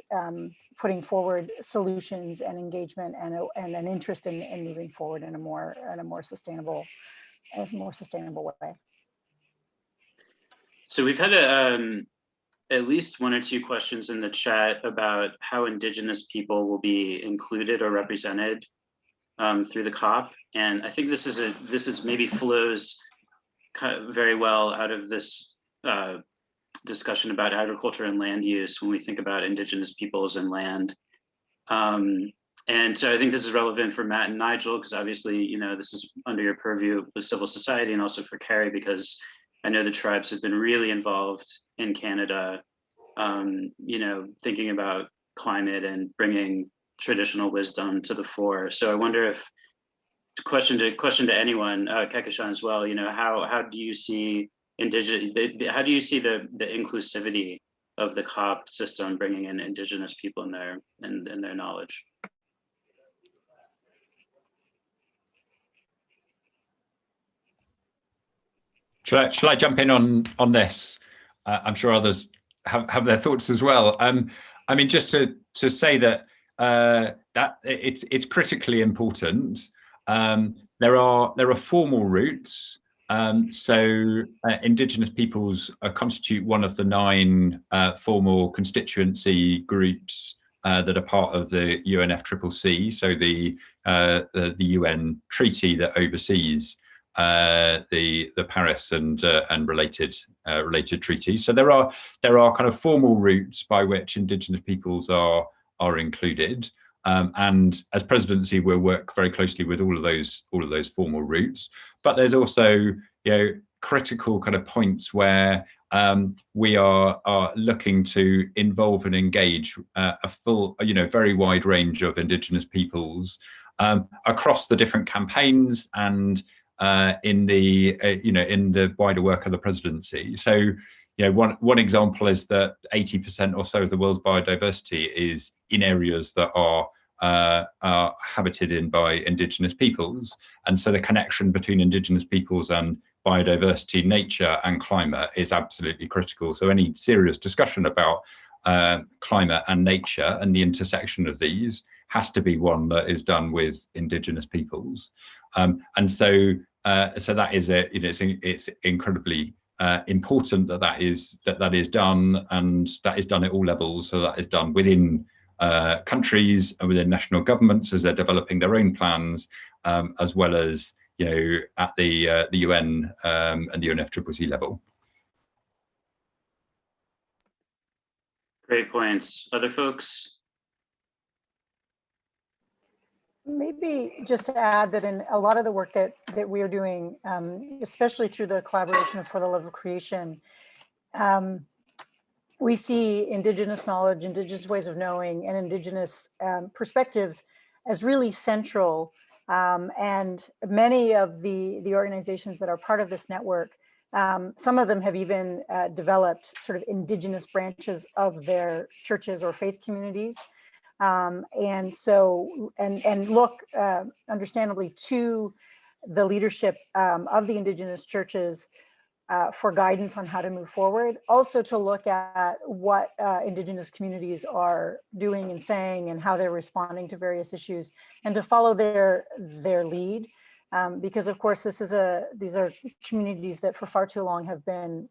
putting forward solutions and engagement and an interest in moving forward in a more sustainable way. So we've had at least one or two questions in the chat about how Indigenous people will be included or represented through the COP, and I think this is maybe flows very well out of this discussion about agriculture and land use when we think about Indigenous peoples and land. And so I think this is relevant for Matt and Nigel, because obviously, you know, this is under your purview with civil society, and also for Karri, because I know the tribes have been really involved in Canada, you know, thinking about climate and bringing traditional wisdom to the fore. So I wonder if, question to anyone, Kehkashan as well, you know, how do you see how do you see the inclusivity of the COP system bringing in Indigenous people in their knowledge? Shall I jump in on this? I'm sure others have their thoughts as well. I mean, just to say that that it's critically important. There are formal routes. So Indigenous peoples constitute one of the 9 formal constituency groups that are part of the UNFCCC. So the UN treaty that oversees the Paris and related treaties. So there are kind of formal routes by which Indigenous peoples are included, and as presidency we'll work very closely with all of those formal routes. But there's also, you know, critical kind of points where we are looking to involve and engage a full, you know, very wide range of Indigenous peoples across the different campaigns and in the you know, in the wider work of the presidency. So, you know, one example is that 80% or so of the world's biodiversity is in areas that are habited in by Indigenous peoples, and so the connection between Indigenous peoples and biodiversity, nature, and climate is absolutely critical. So any serious discussion about climate and nature and the intersection of these has to be one that is done with Indigenous peoples, and so that is you know, it's incredibly important that is done, and that is done at all levels. So that is done within countries and within national governments as they're developing their own plans, as well as, you know, at the UN and the UNFCCC level. Great points. Other folks? Maybe just to add that in a lot of the work that we are doing, especially through the collaboration of For the Love of Creation, we see Indigenous knowledge, Indigenous ways of knowing, and Indigenous perspectives as really central. And many of the organizations that are part of this network, some of them have even developed sort of Indigenous branches of their churches or faith communities. And so, and look understandably to the leadership of the Indigenous churches for guidance on how to move forward. Also to look at what Indigenous communities are doing and saying and how they're responding to various issues, and to follow their lead. Because of course, these are communities that for far too long have been,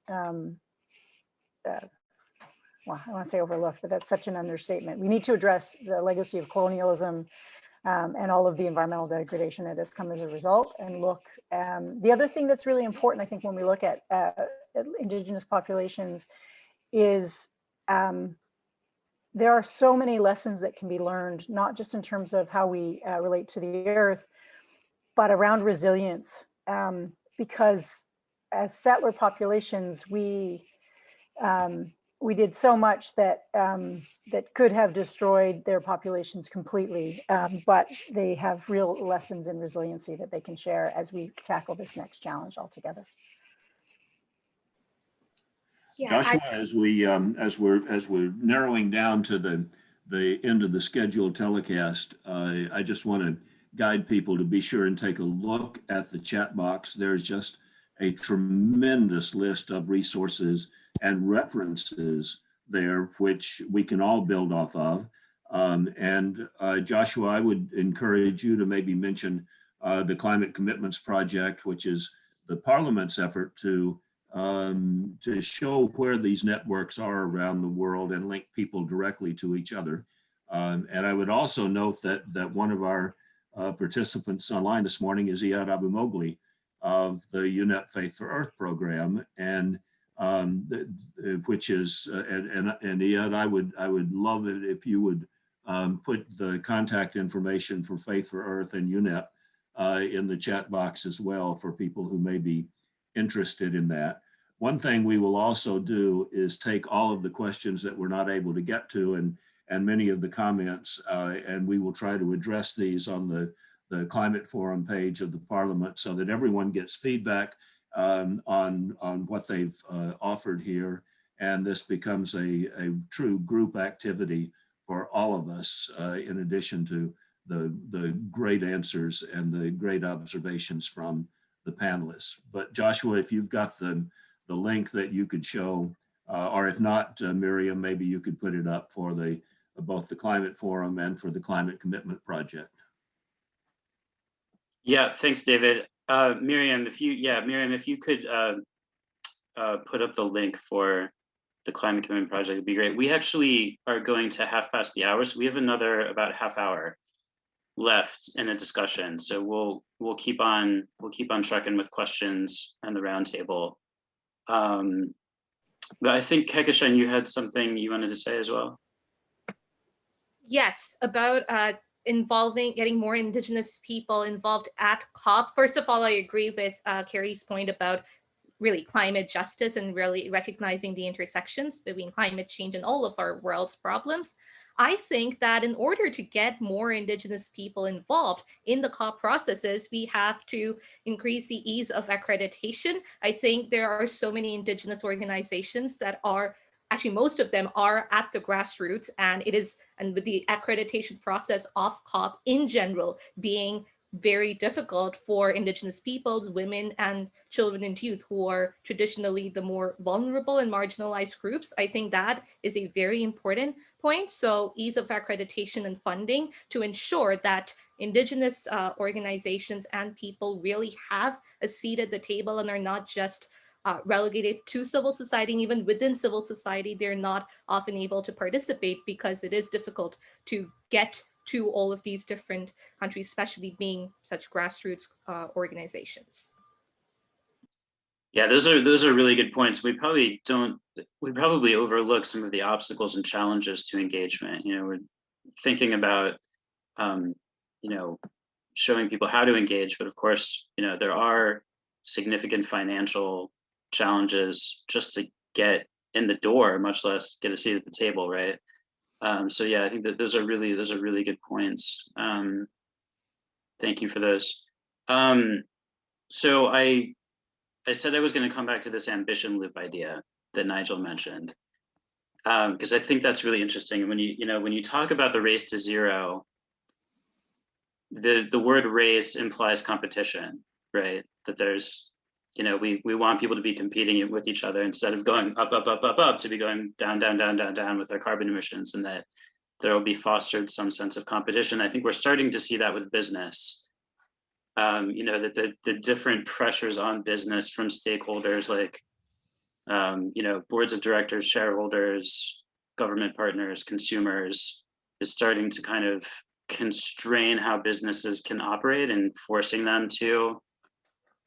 well, I want to say overlooked, but that's such an understatement. We need to address the legacy of colonialism and all of the environmental degradation that has come as a result. And look, the other thing that's really important, I think, when we look at Indigenous populations is there are so many lessons that can be learned, not just in terms of how we relate to the earth, but around resilience. Because as settler populations, we did so much that that could have destroyed their populations completely, but they have real lessons in resiliency that they can share as we tackle this next challenge altogether. Yeah, Joshua, as we're narrowing down to the end of the scheduled telecast, I just want to guide people to be sure and take a look at the chat box. There's just a tremendous list of resources and references there, which we can all build off of. And Joshua, I would encourage you to maybe mention the Climate Commitments Project, which is the Parliament's effort to to show where these networks are around the world and link people directly to each other. And I would also note that one of our participants online this morning is Iyad Abu Mogli of the UNEP Faith for Earth program, and which is and Iyad, I would love it if you would put the contact information for Faith for Earth and UNEP in the chat box as well for people who may be interested in that. One thing we will also do is take all of the questions that we're not able to get to and many of the comments, and we will try to address these on the Climate Forum page of the Parliament so that everyone gets feedback on what they've offered here, and this becomes a true group activity for all of us, in addition to the great answers and the great observations from the panelists. But Joshua, if you've got the link that you could show, or if not, Miriam, maybe you could put it up for both the Climate Forum and for the Climate Commitment Project. Yeah, thanks, David. Miriam, if you could put up the link for the Climate Commitment Project, it'd be great. We actually are going to 1/2 so we have another about half hour left in the discussion. So we'll keep on trucking with questions and the roundtable. But I think Kehkashan, you had something you wanted to say as well. Yes, about getting more Indigenous people involved at COP. First of all, I agree with Karri's point about really climate justice and really recognizing the intersections between climate change and all of our world's problems. I think that in order to get more Indigenous people involved in the COP processes, we have to increase the ease of accreditation. I think there are so many Indigenous organizations that are, actually most of them are at the grassroots, and with the accreditation process of COP in general being very difficult for Indigenous peoples, women and children and youth who are traditionally the more vulnerable and marginalized groups. I think that is a very important point. So ease of accreditation and funding to ensure that Indigenous organizations and people really have a seat at the table and are not just relegated to civil society. And even within civil society, they're not often able to participate because it is difficult to get to all of these different countries, especially being such grassroots organizations. Yeah, those are really good points. We probably overlook some of the obstacles and challenges to engagement. You know, we're thinking about, showing people how to engage, but of course, there are significant financial challenges just to get in the door, much less get a seat at the table, right? So yeah, I think that those are really good points. Thank you for those. So I said I was going to come back to this ambition loop idea that Nigel mentioned, because I think that's really interesting. When you talk about the race to zero, the word race implies competition, right? That there's, we want people to be competing with each other instead of going up, to be going down with their carbon emissions, and that there will be fostered some sense of competition. I think we're starting to see that with business. That the different pressures on business from stakeholders like, boards of directors, shareholders, government partners, consumers, is starting to kind of constrain how businesses can operate and forcing them to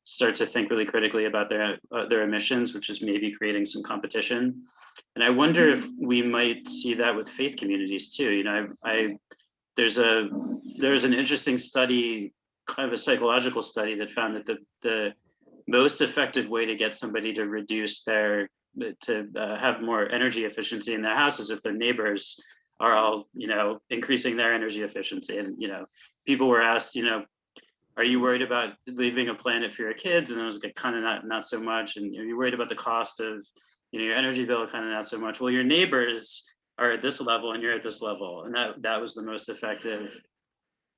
start to think really critically about their emissions, which is maybe creating some competition. And I wonder if we might see that with faith communities too. There's an interesting study, kind of a psychological study, that found that the most effective way to get somebody to reduce have more energy efficiency in their house is if their neighbors are all, increasing their energy efficiency. And, people were asked, are you worried about leaving a planet for your kids? And it was like, kind of not so much. And are you worried about the cost of, your energy bill? Kind of not so much. Well, your neighbors are at this level and you're at this level. And that was the most effective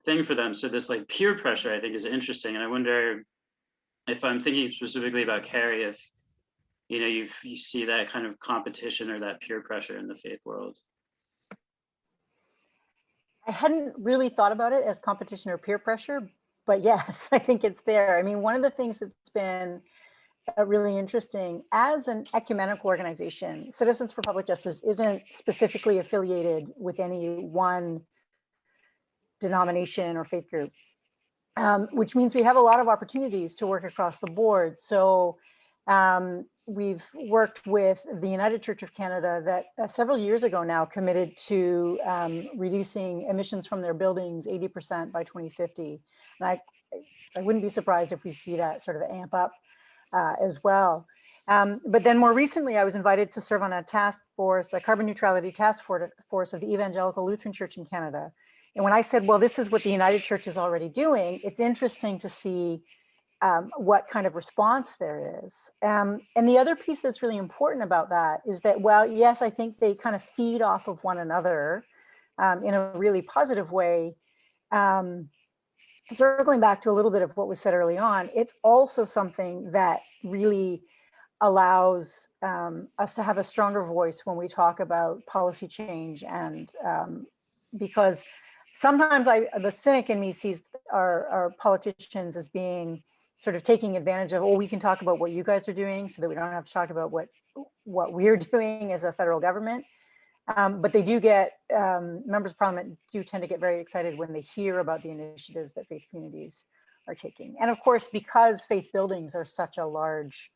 thing for them. So this like peer pressure, I think, is interesting. And I wonder if I'm thinking specifically about Karri, if, you see that kind of competition or that peer pressure in the faith world. I hadn't really thought about it as competition or peer pressure, but yes, I think it's there. I mean, one of the things that's been really interesting. As an ecumenical organization, Citizens for Public Justice isn't specifically affiliated with any one denomination or faith group, which means we have a lot of opportunities to work across the board. So we've worked with the United Church of Canada that several years ago now committed to reducing emissions from their buildings 80% by 2050. And I wouldn't be surprised if we see that sort of amp up as well. But then more recently, I was invited to serve on a task force, a carbon neutrality task force of the Evangelical Lutheran Church in Canada. And when I said, well, this is what the United Church is already doing, it's interesting to see what kind of response there is. And the other piece that's really important about that is that, well, yes, I think they kind of feed off of one another in a really positive way. Circling back to a little bit of what was said early on, it's also something that really allows us to have a stronger voice when we talk about policy change. And because sometimes the cynic in me sees our politicians as being sort of taking advantage of, oh, we can talk about what you guys are doing so that we don't have to talk about what we're doing as a federal government. But they do get, members of parliament do tend to get very excited when they hear about the initiatives that faith communities are taking. And of course, because faith buildings are such a large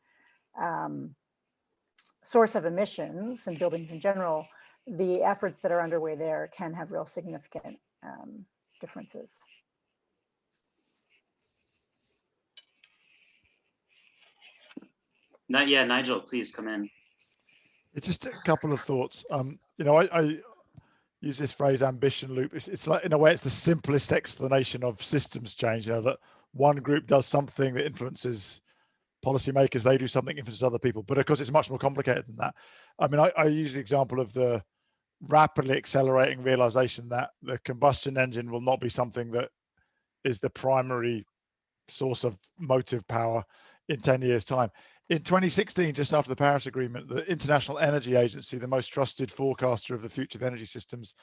source of emissions, and buildings in general, the efforts that are underway there can have real significant differences. Not yet, Nigel, please come in. Just a couple of thoughts. I use this phrase ambition loop. It's like, in a way, it's the simplest explanation of systems change, that one group does something that influences policymakers, they do something influences other people, but of course it's much more complicated than that. I mean, I use the example of the rapidly accelerating realization that the combustion engine will not be something that is the primary source of motive power in 10 years' time. In 2016, just after the Paris Agreement, the International Energy Agency, the most trusted forecaster of the future of energy systems,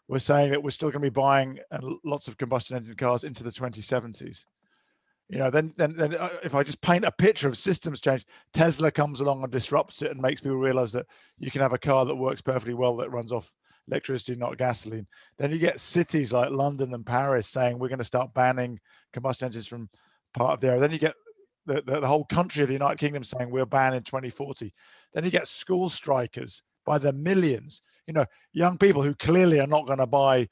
was saying that we're still going to be buying lots of combustion engine cars into the 2070s. Then if I just paint a picture of systems change, Tesla comes along and disrupts it and makes people realize that you can have a car that works perfectly well that runs off electricity, not gasoline. Then you get cities like London and Paris saying we're going to start banning combustion engines from part of the area. Then you get the whole country of the United Kingdom saying we'll ban in 2040. Then you get school strikers by the millions. Young people who clearly are not going to buy,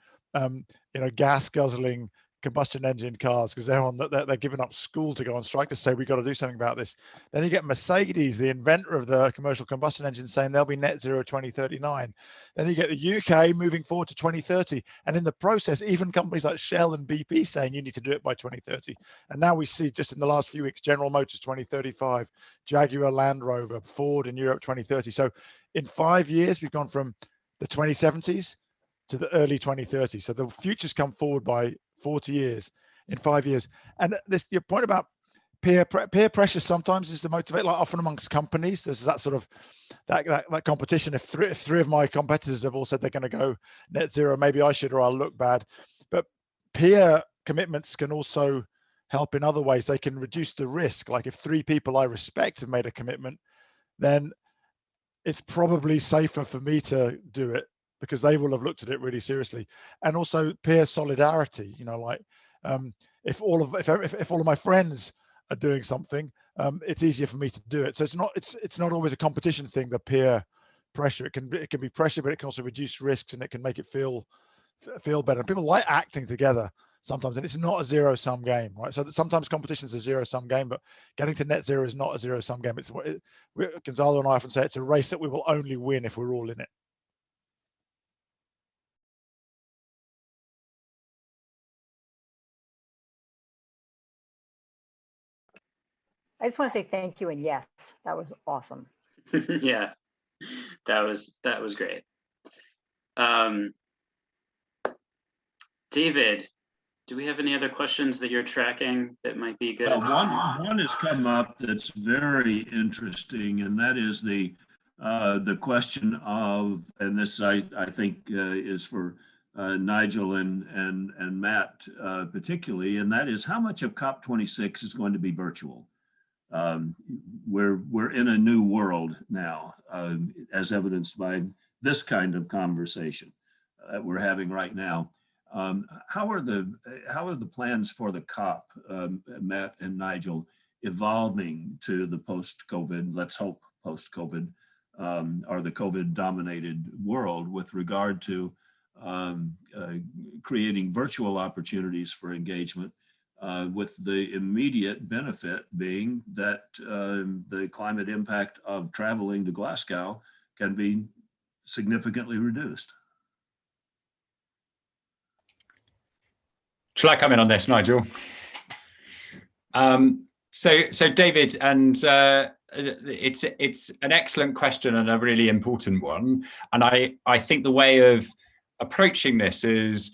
gas guzzling combustion engine cars because they're giving up school to go on strike to say we've got to do something about this. Then you get Mercedes, the inventor of the commercial combustion engine, saying they'll be net zero 2039. Then you get the UK moving forward to 2030, and in the process, even companies like Shell and BP saying you need to do it by 2030. And now we see just in the last few weeks, General Motors 2035, Jaguar Land Rover, Ford in Europe 2030. So in 5 years, we've gone from the 2070s to the early 2030s. So the future's come forward by 40 years in 5 years. And your point about peer pressure sometimes is the motivate, like often amongst companies, there's that sort of that competition. If three of my competitors have all said they're going to go net zero, maybe I should, or I'll look bad. But peer commitments can also help in other ways. They can reduce the risk. Like if 3 people I respect have made a commitment, then it's probably safer for me to do it because they will have looked at it really seriously. And also peer solidarity, if all of my friends are doing something, it's easier for me to do it. So it's not always a competition thing, the peer pressure. It can be pressure, but it can also reduce risks and it can make it feel better. And people like acting together sometimes, and it's not a zero-sum game, right? So that sometimes competition is a zero-sum game, but getting to net zero is not a zero-sum game. Gonzalo and I often say it's a race that we will only win if we're all in it. I just want to say thank you and yes, that was awesome. Yeah, that was great. David, do we have any other questions that you're tracking that might be good? One has come up that's very interesting, and that is the question of, and this I think is for Nigel and Matt particularly, and that is how much of COP26 is going to be virtual? we're in a new world now, as evidenced by this kind of conversation that we're having right now. How are the plans for the COP, Matt and Nigel, evolving to the post-COVID, let's hope post-COVID, or the COVID-dominated world with regard to creating virtual opportunities for engagement, with the immediate benefit being that the climate impact of traveling to Glasgow can be significantly reduced? Shall I come in on this, Nigel? So David, and it's an excellent question and a really important one. And I think the way of approaching this is,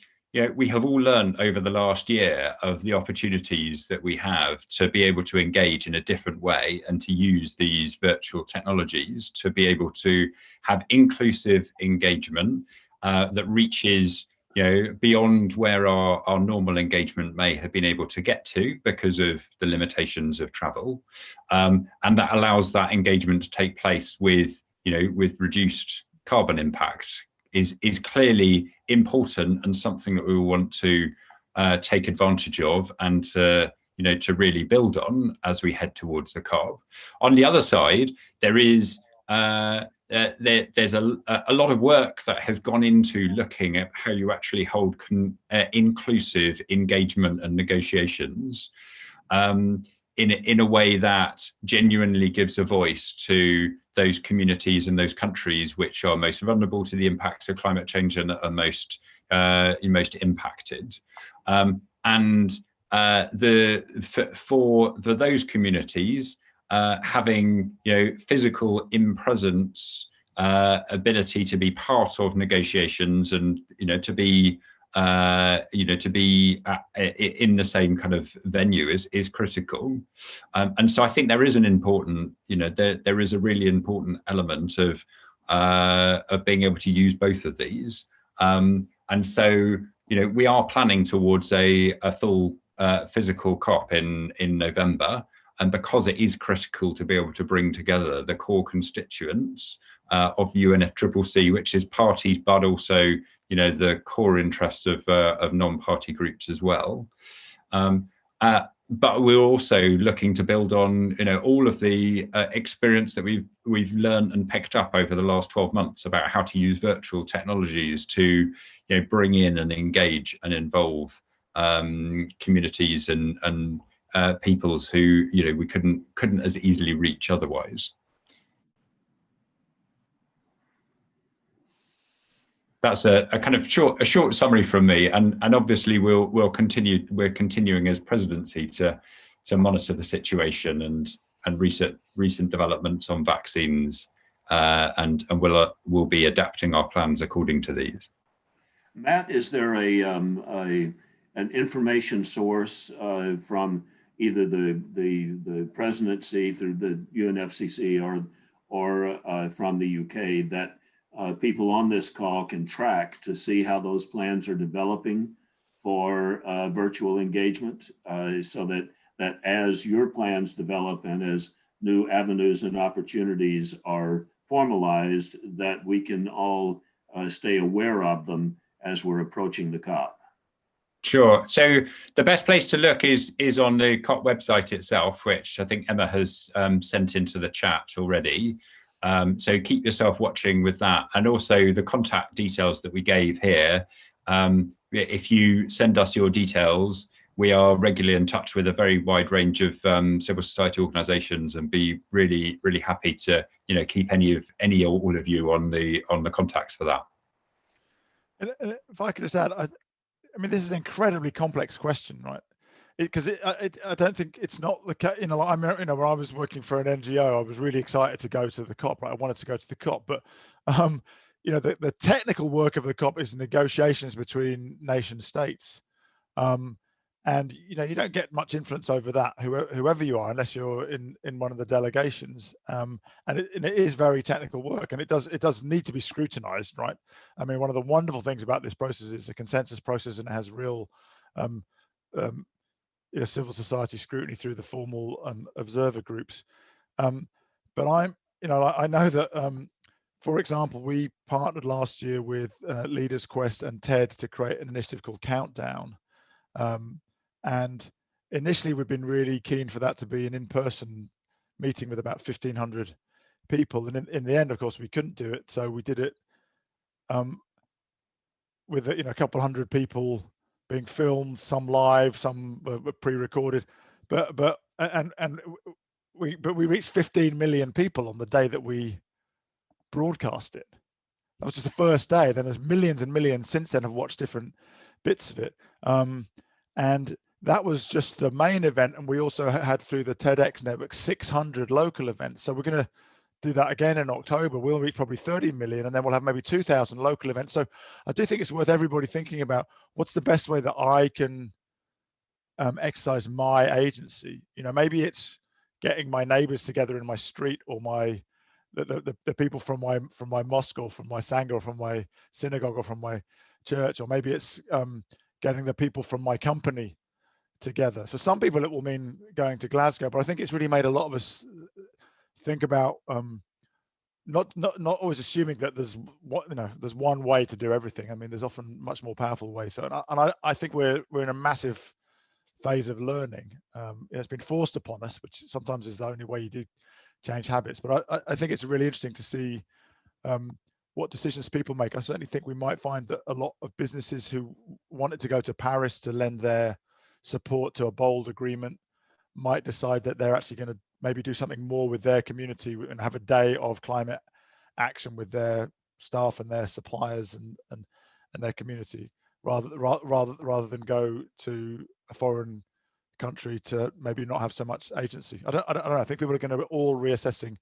we have all learned over the last year of the opportunities that we have to be able to engage in a different way and to use these virtual technologies to be able to have inclusive engagement that reaches beyond where our normal engagement may have been able to get to because of the limitations of travel, and that allows that engagement to take place with reduced carbon impact is clearly important and something that we want to take advantage of and to really build on as we head towards the COP. On the other side, there is there's a lot of work that has gone into looking at how you actually hold inclusive engagement and negotiations in a way that genuinely gives a voice to those communities and those countries which are most vulnerable to the impacts of climate change and are most impacted. For those communities, having physical in-presence ability to be part of negotiations and to be in the same kind of venue is critical. And so I think there is an important there is a really important element of being able to use both of these. And so we are planning towards a full physical COP in November. And because it is critical to be able to bring together the core constituents of the UNFCCC, which is parties, but also the core interests of non-party groups as well. But we're also looking to build on all of the experience that we've learned and picked up over the last 12 months about how to use virtual technologies to bring in and engage and involve communities and peoples who we couldn't as easily reach otherwise. That's a kind of short summary from me, and obviously we're continuing as presidency to monitor the situation and recent developments on vaccines, and we'll be adapting our plans according to these. Matt, is there an information source from either the presidency through the UNFCCC or from the UK that people on this call can track to see how those plans are developing for virtual engagement, so that as your plans develop and as new avenues and opportunities are formalized, that we can all stay aware of them as we're approaching the COP? Sure. So the best place to look is on the COP website itself, which I think Emma has sent into the chat already. So keep yourself watching with that, and also the contact details that we gave here. If you send us your details, we are regularly in touch with a very wide range of civil society organisations, and be really happy to keep any or all of you on the contacts for that. And if I could just add, I mean, this is an incredibly complex question, right? Because I don't think it's not the case. When I was working for an NGO, I was really excited to go to the COP. Right? I wanted to go to the COP, but the technical work of the COP is negotiations between nation states, and you don't get much influence over that, whoever you are, unless you're in one of the delegations. And it is very technical work, and it does need to be scrutinized, right? I mean, one of the wonderful things about this process is a consensus process, and it has real civil society scrutiny through the formal observer groups. But I know that, for example, we partnered last year with Leaders Quest and TED to create an initiative called Countdown. And initially, we've been really keen for that to be an in-person meeting with about 1,500 people. And in the end, of course, we couldn't do it. So we did it with a couple hundred people being filmed, some live, some were pre-recorded. But we reached 15 million people on the day that we broadcast it. That was just the first day. Then there's millions and millions since then have watched different bits of it. And that was just the main event. And we also had through the TEDx network 600 local events. So we're going to do that again in October. We'll reach probably 30 million, and then we'll have maybe 2,000 local events. So I do think it's worth everybody thinking about what's the best way that I can exercise my agency. Maybe it's getting my neighbors together in my street, or the people from my mosque, or from my sangha, or from my synagogue, or from my church, or maybe it's getting the people from my company together. So some people it will mean going to Glasgow, but I think it's really made a lot of us think about not always assuming that there's one way to do everything. I mean, there's often much more powerful ways. So I think we're in a massive phase of learning. It's been forced upon us, which sometimes is the only way you do change habits. But I think it's really interesting to see what decisions people make. I certainly think we might find that a lot of businesses who wanted to go to Paris to lend their support to a bold agreement might decide that they're actually going to maybe do something more with their community and have a day of climate action with their staff and their suppliers and their community, rather than go to a foreign country to maybe not have so much agency. I don't know. I think people are going to be all reassessing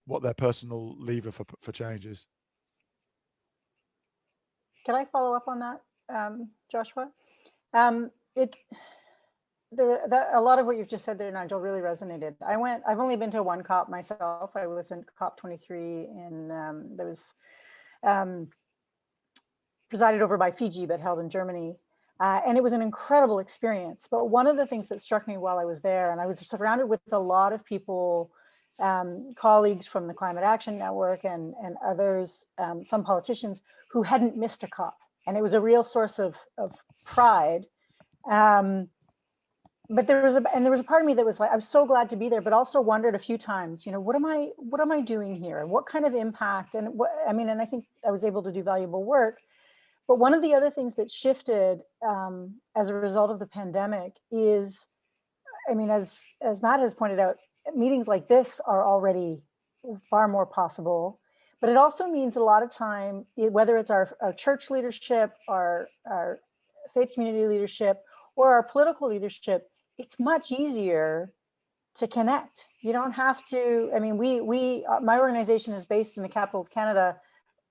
what their personal lever for change is. Can I follow up on that, Joshua? A lot of what you've just said there, Nigel, really resonated. I've only been to one COP myself. I was in COP23 that was presided over by Fiji, but held in Germany. And it was an incredible experience. But one of the things that struck me while I was there, and I was surrounded with a lot of people, colleagues from the Climate Action Network and others, some politicians who hadn't missed a COP. And it was a real source of pride. But there was a part of me that was like, I was so glad to be there, but also wondered a few times, what am I doing here? What kind of impact? And and I think I was able to do valuable work. But one of the other things that shifted as a result of the pandemic is, as Matt has pointed out, meetings like this are already far more possible. But it also means a lot of time, whether it's our church leadership, our faith community leadership, or our political leadership, it's much easier to connect. You don't have to, my organization is based in the capital of Canada,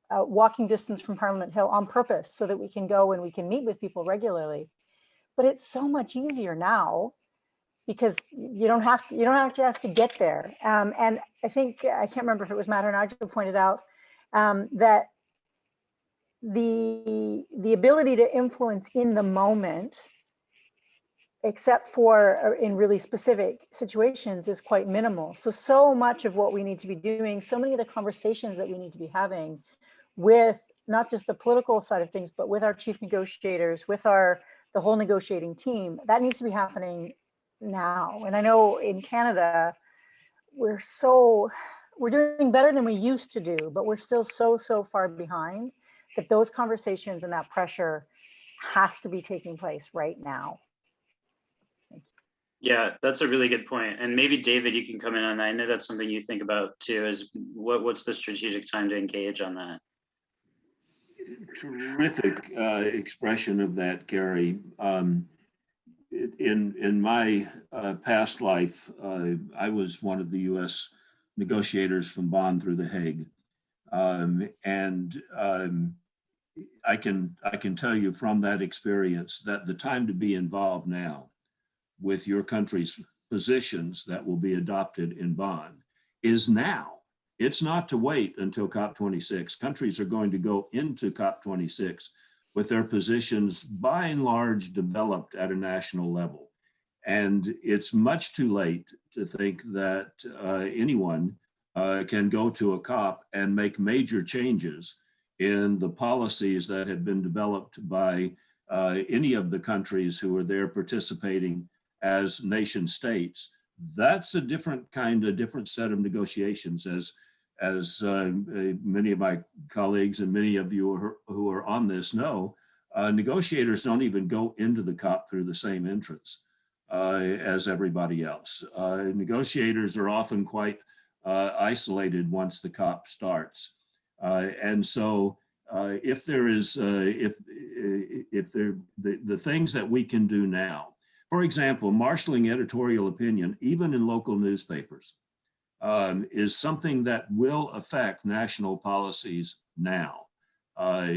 walking distance from Parliament Hill on purpose so that we can go and we can meet with people regularly. But it's so much easier now because you don't have to get there. And I think, I can't remember if it was Matt or Nigel who pointed out that the ability to influence in the moment, except for in really specific situations, is quite minimal. So much of what we need to be doing, so many of the conversations that we need to be having with not just the political side of things, but with our chief negotiators, with the whole negotiating team, that needs to be happening now. And I know in Canada, we're doing better than we used to do, but we're still so far behind that those conversations and that pressure has to be taking place right now. Yeah, that's a really good point. And maybe David, you can come in on that. I know that's something you think about too, is what's the strategic time to engage on that? Terrific expression of that, Karri. In my past life, I was one of the U.S. negotiators from Bonn through The Hague. I can tell you from that experience that the time to be involved now with your country's positions that will be adopted in Bonn is now. It's not to wait until COP26. Countries are going to go into COP26 with their positions by and large developed at a national level. And it's much too late to think that anyone can go to a COP and make major changes in the policies that have been developed by any of the countries who are there participating as nation states. That's a different set of negotiations, as many of my colleagues and many of you who are on this know. Negotiators don't even go into the COP through the same entrance as everybody else. Negotiators are often quite isolated once the COP starts. And so if there is, the things that we can do now, for example, marshaling editorial opinion, even in local newspapers, is something that will affect national policies now.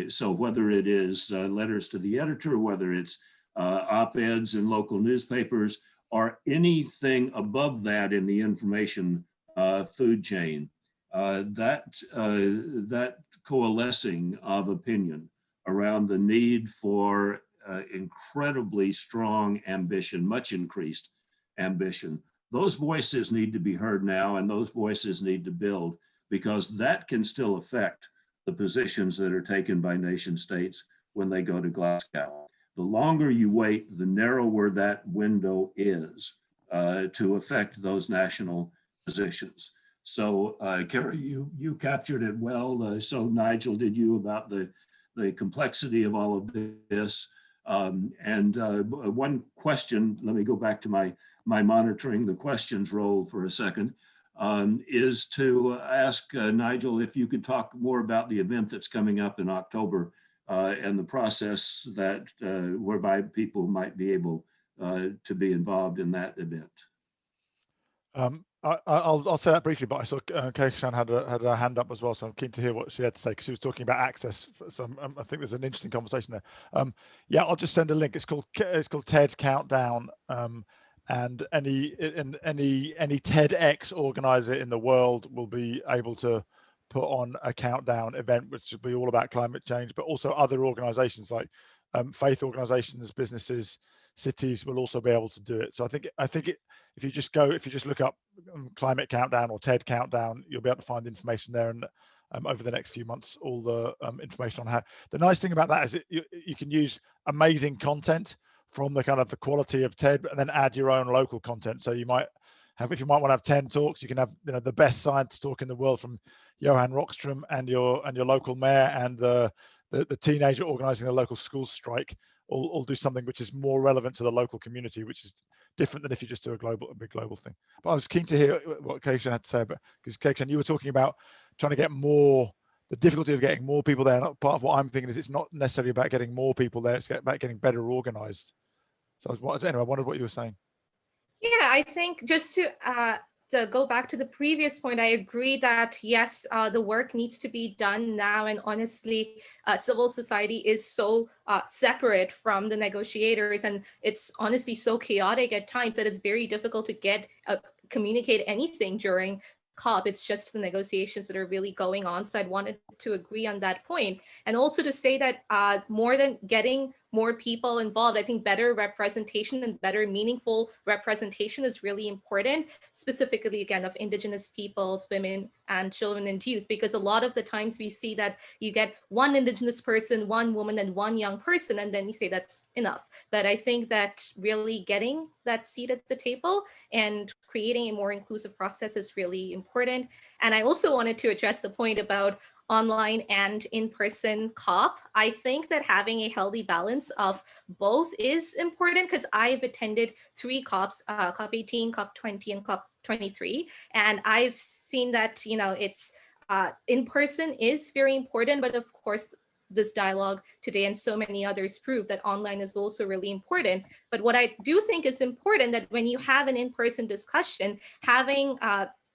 So whether it is letters to the editor, whether it's op-eds in local newspapers, or anything above that in the information food chain, that coalescing of opinion around the need for incredibly strong ambition, much increased ambition, those voices need to be heard now, and those voices need to build, because that can still affect the positions that are taken by nation states when they go to Glasgow. The longer you wait, the narrower that window is to affect those national positions. So Karri, you captured it well. So Nigel, did you, about the complexity of all of this? One question, let me go back to my monitoring the questions role for a second, is to ask Nigel if you could talk more about the event that's coming up in October and the process that whereby people might be able to be involved in that event. I'll say that briefly, but I saw Kehkashan had a hand up as well, so I'm keen to hear what she had to say, because she was talking about access. So I think there's an interesting conversation there. Yeah, I'll just send a link. It's called TED Countdown, and any TEDx organizer in the world will be able to put on a countdown event, which will be all about climate change, but also other organizations like faith organizations, businesses, cities will also be able to do it. So I think if you just look up climate countdown or TED countdown, you'll be able to find information there. And over the next few months, all the information on how. The nice thing about that is you can use amazing content from the kind of the quality of TED, and then add your own local content. So you might want to have 10 talks, you can have the best science talk in the world from Johan Rockström and your local mayor and the teenager organizing the local school strike. All do something which is more relevant to the local community, which is different than if you just do a big global thing. But I was keen to hear what Kehkashan had to say, because Kehkashan, you were talking about trying to get the difficulty of getting more people there. Part of what I'm thinking is it's not necessarily about getting more people there, it's about getting better organized. So anyway, I wondered what you were saying. Yeah, I think just to go back to the previous point, I agree that yes, the work needs to be done now. And honestly, civil society is so separate from the negotiators, and it's honestly so chaotic at times that it's very difficult to communicate anything during COP. It's just the negotiations that are really going on. So I'd wanted to agree on that point. And also to say that more than getting more people involved, I think better representation and better meaningful representation is really important, specifically again of Indigenous peoples, women and children and youth, because a lot of the times we see that you get one Indigenous person, one woman and one young person, and then you say that's enough. But I think that really getting that seat at the table and creating a more inclusive process is really important. And I also wanted to address the point about online and in-person COP. I think that having a healthy balance of both is important, because I've attended 3 COPs, COP18, COP20, and COP23. And I've seen that, it's in-person is very important, but of course, this dialogue today and so many others prove that online is also really important. But what I do think is important, that when you have an in-person discussion, having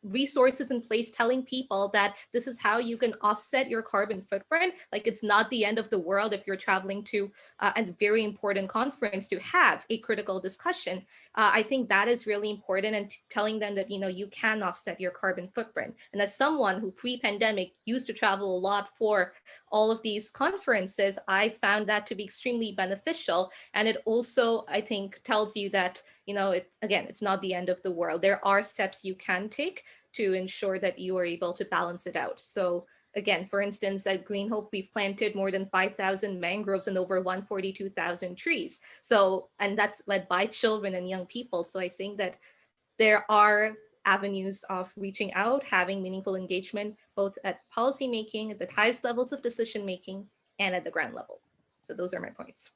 resources in place telling people that this is how you can offset your carbon footprint. Like, it's not the end of the world if you're traveling to a very important conference to have a critical discussion. I think that is really important, and telling them that, you can offset your carbon footprint. And as someone who pre-pandemic used to travel a lot for all of these conferences, I found that to be extremely beneficial. And it also, I think, tells you that you know, again, it's not the end of the world. There are steps you can take to ensure that you are able to balance it out. So again, for instance, at Green Hope, we've planted more than 5,000 mangroves and over 142,000 trees. So, and that's led by children and young people. So I think that there are avenues of reaching out, having meaningful engagement, both at policymaking, at the highest levels of decision making, and at the ground level. So those are my points.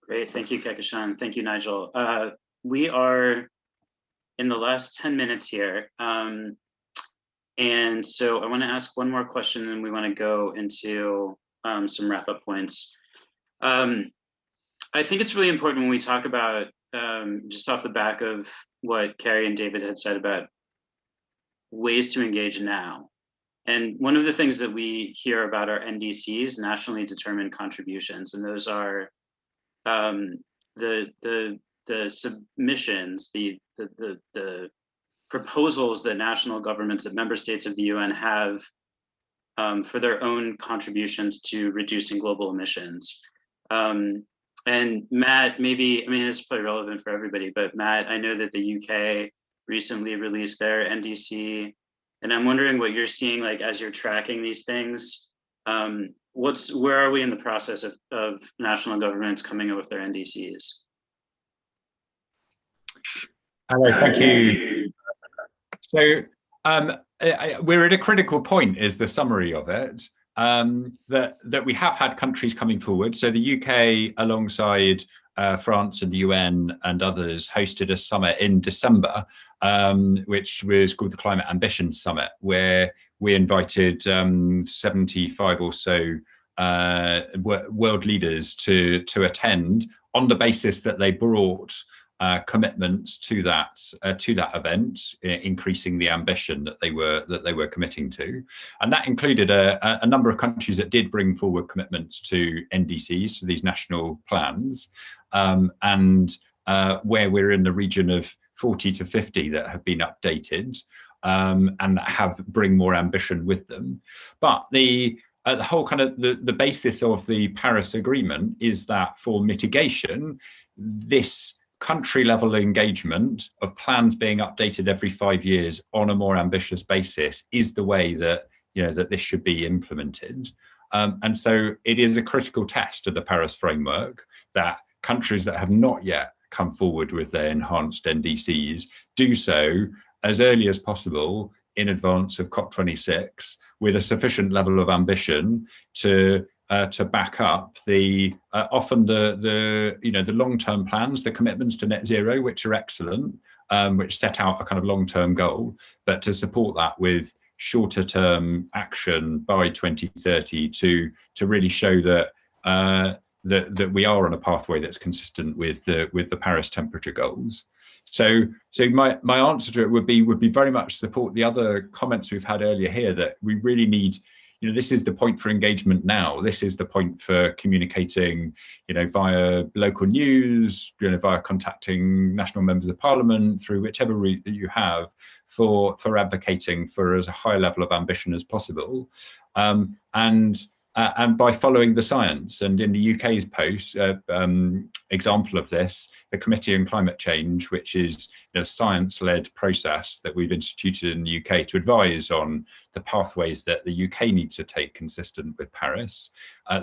Great, thank you, Kehkashan. Thank you, Nigel. We are in the last 10 minutes here. And so I want to ask one more question, and we want to go into some wrap-up points. I think it's really important when we talk about, just off the back of what Karri and David had said about ways to engage now. And one of the things that we hear about are NDCs, nationally determined contributions, and those are the submissions, the proposals that national governments, that member states of the UN have for their own contributions to reducing global emissions. And Matt, maybe, I mean, it's probably relevant for everybody, but Matt, I know that the UK recently released their NDC, and I'm wondering what you're seeing, like, as you're tracking these things. Where are we in the process of national governments coming up with their NDCs? Hello, thank you. So we're at a critical point, is the summary of it, that we have had countries coming forward. So the UK, alongside France and the UN and others, hosted a summit in December, which was called the Climate Ambition Summit, where we invited 75 or so world leaders to attend, on the basis that they brought commitments to that event, increasing the ambition that they were committing to, and that included a number of countries that did bring forward commitments to NDCs, to these national plans, and where we're in the region of 40 to 50 that have been updated and that bring more ambition with them. But the whole kind of the basis of the Paris Agreement is that for mitigation, this country level engagement of plans being updated every 5 years on a more ambitious basis is the way that, you know, that this should be implemented. And so it is a critical test of the Paris framework that countries that have not yet come forward with their enhanced NDCs do so as early as possible in advance of COP26 with a sufficient level of ambition to back up the often the long-term plans, the commitments to net zero, which are excellent, which set out a kind of long-term goal, but to support that with shorter-term action by 2030 to really show that that we are on a pathway that's consistent with the Paris temperature goals. So my answer to it would be very much support the other comments we've had earlier here, that we really need, you know, this is the point for engagement now. This is the point for communicating, you know, via local news, you know, via contacting national members of parliament, through whichever route that you have for advocating for as high level of ambition as possible, and by following the science. And in the UK's example of this, the Committee on Climate Change, which is a science-led process that we've instituted in the UK to advise on the pathways that the UK needs to take consistent with Paris,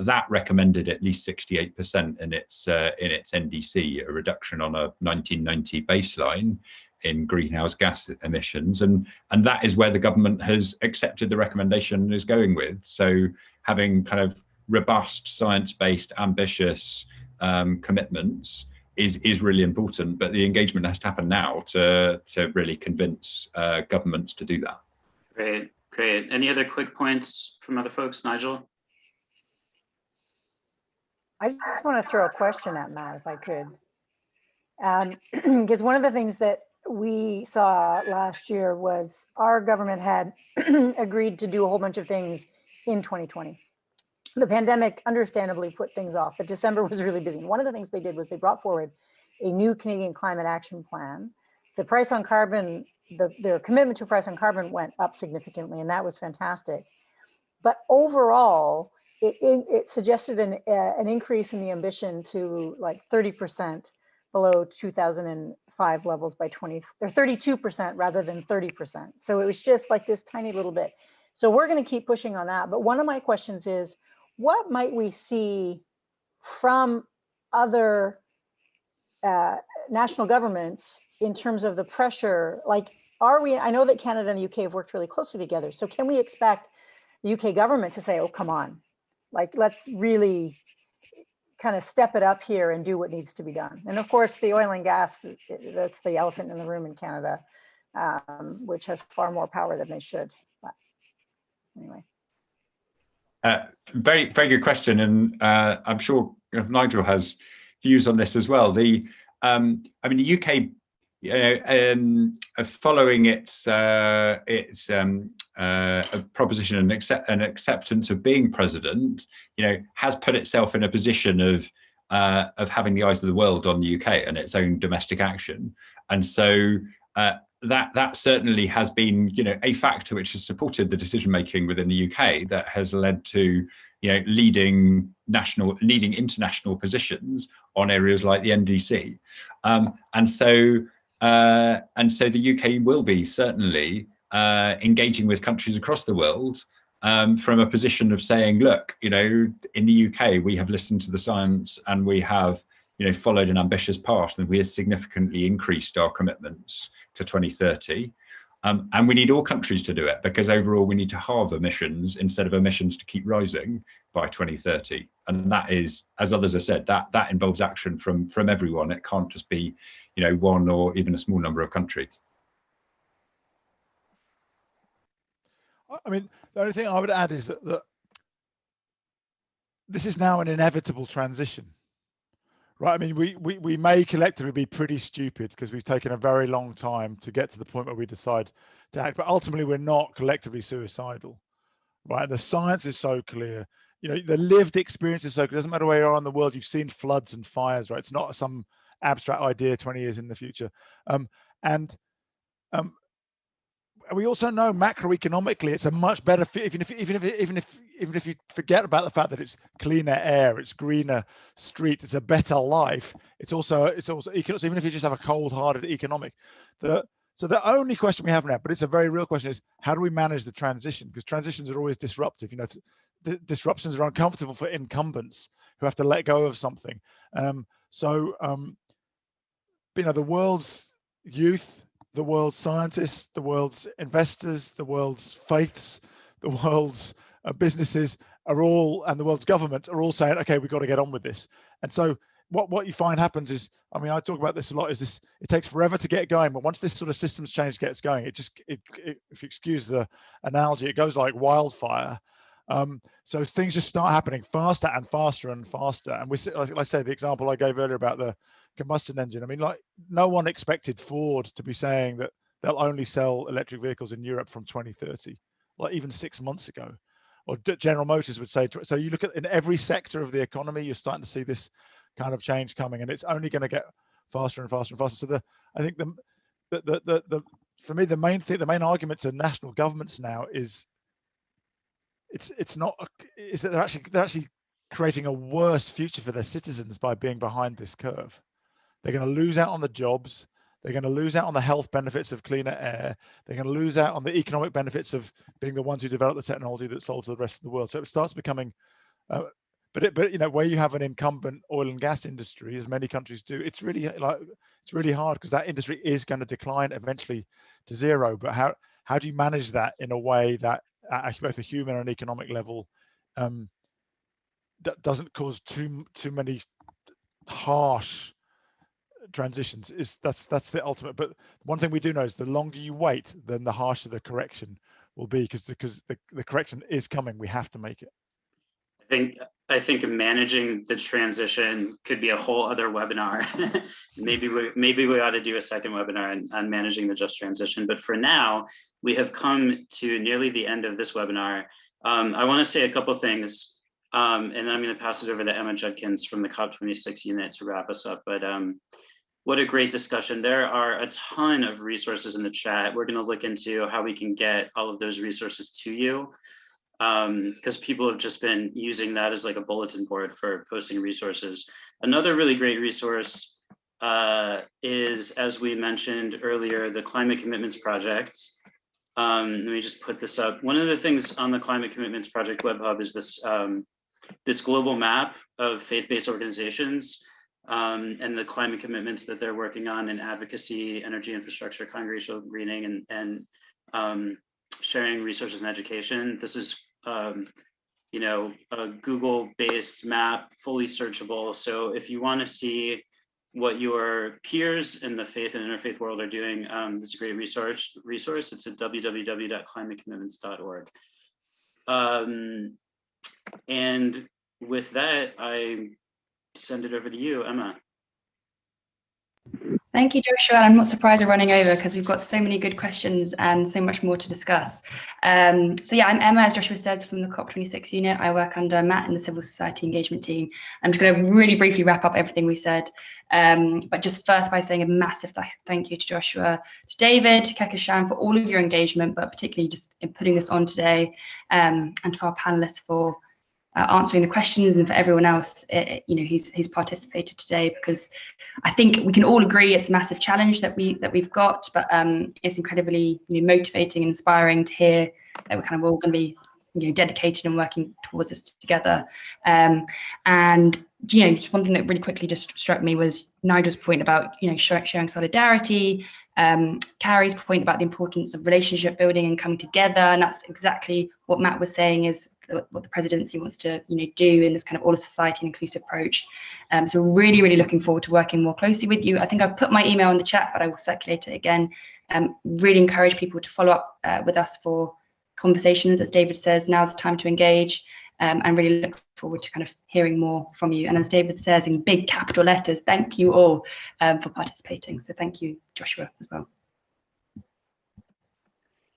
that recommended at least 68% in its NDC, a reduction on a 1990 baseline in greenhouse gas emissions, and that is where the government has accepted the recommendation and is going with. So having kind of robust, science-based, ambitious commitments is really important, but the engagement has to happen now to really convince governments to do that. Great. Any other quick points from other folks? Nigel? I just want to throw a question at Matt, if I could. Because one of the things that we saw last year was our government had agreed to do a whole bunch of things in 2020. The pandemic understandably put things off, but December was really busy. And one of the things they did was they brought forward a new Canadian Climate Action Plan. The price on carbon, their commitment to price on carbon went up significantly, and that was fantastic. But overall, it suggested an increase in the ambition to like 30% below 2005 levels by 32% rather than 30%. So it was just like this tiny little bit. So we're going to keep pushing on that. But one of my questions is, what might we see from other national governments in terms of the pressure? Like, I know that Canada and the UK have worked really closely together. So can we expect the UK government to say, oh, come on, like, let's really kind of step it up here and do what needs to be done? And of course, the oil and gas, that's the elephant in the room in Canada, which has far more power than they should. But anyway. Very, very good question. And I'm sure Nigel has views on this as well. I mean, the UK, following its proposition and acceptance of being president, has put itself in a position of having the eyes of the world on the UK and its own domestic action. And so that certainly has been, a factor which has supported the decision making within the UK that has led to, leading international positions on areas like the NDC, and so the UK will be certainly engaging with countries across the world from a position of saying, look, in the UK we have listened to the science and we have followed an ambitious path, and we have significantly increased our commitments to 2030. And we need all countries to do it, because overall we need to halve emissions instead of emissions to keep rising by 2030. And that is, as others have said, that involves action from everyone. It can't just be, one or even a small number of countries. I mean, the only thing I would add is that this is now an inevitable transition. Right, I mean, we may collectively be pretty stupid because we've taken a very long time to get to the point where we decide to act, but ultimately we're not collectively suicidal, right? The science is so clear, the lived experience is so clear. It doesn't matter where you are in the world, you've seen floods and fires, right? It's not some abstract idea 20 years in the future. And we also know macroeconomically it's a much better fit, even if you forget about the fact that it's cleaner air, it's greener streets, it's a better life. It's also so even if you just have a cold-hearted economic. So the only question we have now, but it's a very real question, is how do we manage the transition? Because transitions are always disruptive. The disruptions are uncomfortable for incumbents who have to let go of something. The world's youth, the world's scientists, the world's investors, the world's faiths, the world's businesses are all, and the world's governments are all saying, okay, we've got to get on with this. And so what you find happens is, I mean, I talk about this a lot, is it takes forever to get going, but once this sort of systems change gets going, it if you excuse the analogy, it goes like wildfire. So things just start happening faster and faster and faster. And like I say, the example I gave earlier about the combustion engine, I mean, like, no one expected Ford to be saying that they'll only sell electric vehicles in Europe from 2030, like even 6 months ago. Or General Motors would say, so you look at in every sector of the economy, you're starting to see this kind of change coming, and it's only going to get faster and faster and faster. So I think for me, the main argument to national governments now is that they're actually creating a worse future for their citizens by being behind this curve. They're going to lose out on the jobs. They're going to lose out on the health benefits of cleaner air. They're going to lose out on the economic benefits of being the ones who develop the technology that's sold to the rest of the world. So it starts becoming, where you have an incumbent oil and gas industry, as many countries do, it's really hard, because that industry is going to decline eventually to zero. But how do you manage that in a way that at both a human and economic level that doesn't cause too many harsh transitions? That's the ultimate. But one thing we do know is the longer you wait, then the harsher the correction will be, because the correction is coming. We have to make it. I think managing the transition could be a whole other webinar. maybe we ought to do a second webinar on managing the just transition. But for now, we have come to nearly the end of this webinar. I want to say a couple things, and then I'm going to pass it over to Emma Judkins from the COP26 unit to wrap us up. But what a great discussion. There are a ton of resources in the chat. We're going to look into how we can get all of those resources to you. because people have just been using that as like a bulletin board for posting resources. Another really great resource is, as we mentioned earlier, the Climate Commitments Project. Let me just put this up. One of the things on the Climate Commitments Project Web Hub is this, this global map of faith-based organizations and the climate commitments that they're working on in advocacy, energy infrastructure, congregational greening, and sharing resources and education. This is, you know, a Google-based map, fully searchable. So if you want to see what your peers in the faith and interfaith world are doing, it's a great resource. It's at www.climatecommitments.org. And with that, I send it over to you, Emma. Thank you, Joshua. I'm not surprised we're running over because we've got so many good questions and so much more to discuss. So yeah, I'm Emma, as Joshua says, from the COP26 unit. I work under Matt in the civil society engagement team. I'm just going to really briefly wrap up everything we said, but just first by saying a massive thank you to Joshua, to David, to Kehkashan for all of your engagement, but particularly just in putting this on today, and to our panelists for answering the questions, and for everyone else, you know, who's participated today, because I think we can all agree it's a massive challenge that we've got, but it's incredibly, you know, motivating and inspiring to hear that we're kind of all going to be, you know, dedicated and working towards this together. And you know, just one thing that really quickly just struck me was Nigel's point about, you know, showing solidarity. Karri's point about the importance of relationship building and coming together, and that's exactly what Matt was saying is what the presidency wants to, you know, do in this kind of all of society inclusive approach. So really, really looking forward to working more closely with you. I think I've put my email in the chat, but I will circulate it again. Really encourage people to follow up with us for conversations. As David says, now's the time to engage, and really look forward to kind of hearing more from you. And as David says in big capital letters, thank you all for participating. So thank you, Joshua, as well.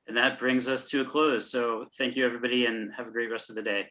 And that brings us to a close. So thank you, everybody, and have a great rest of the day.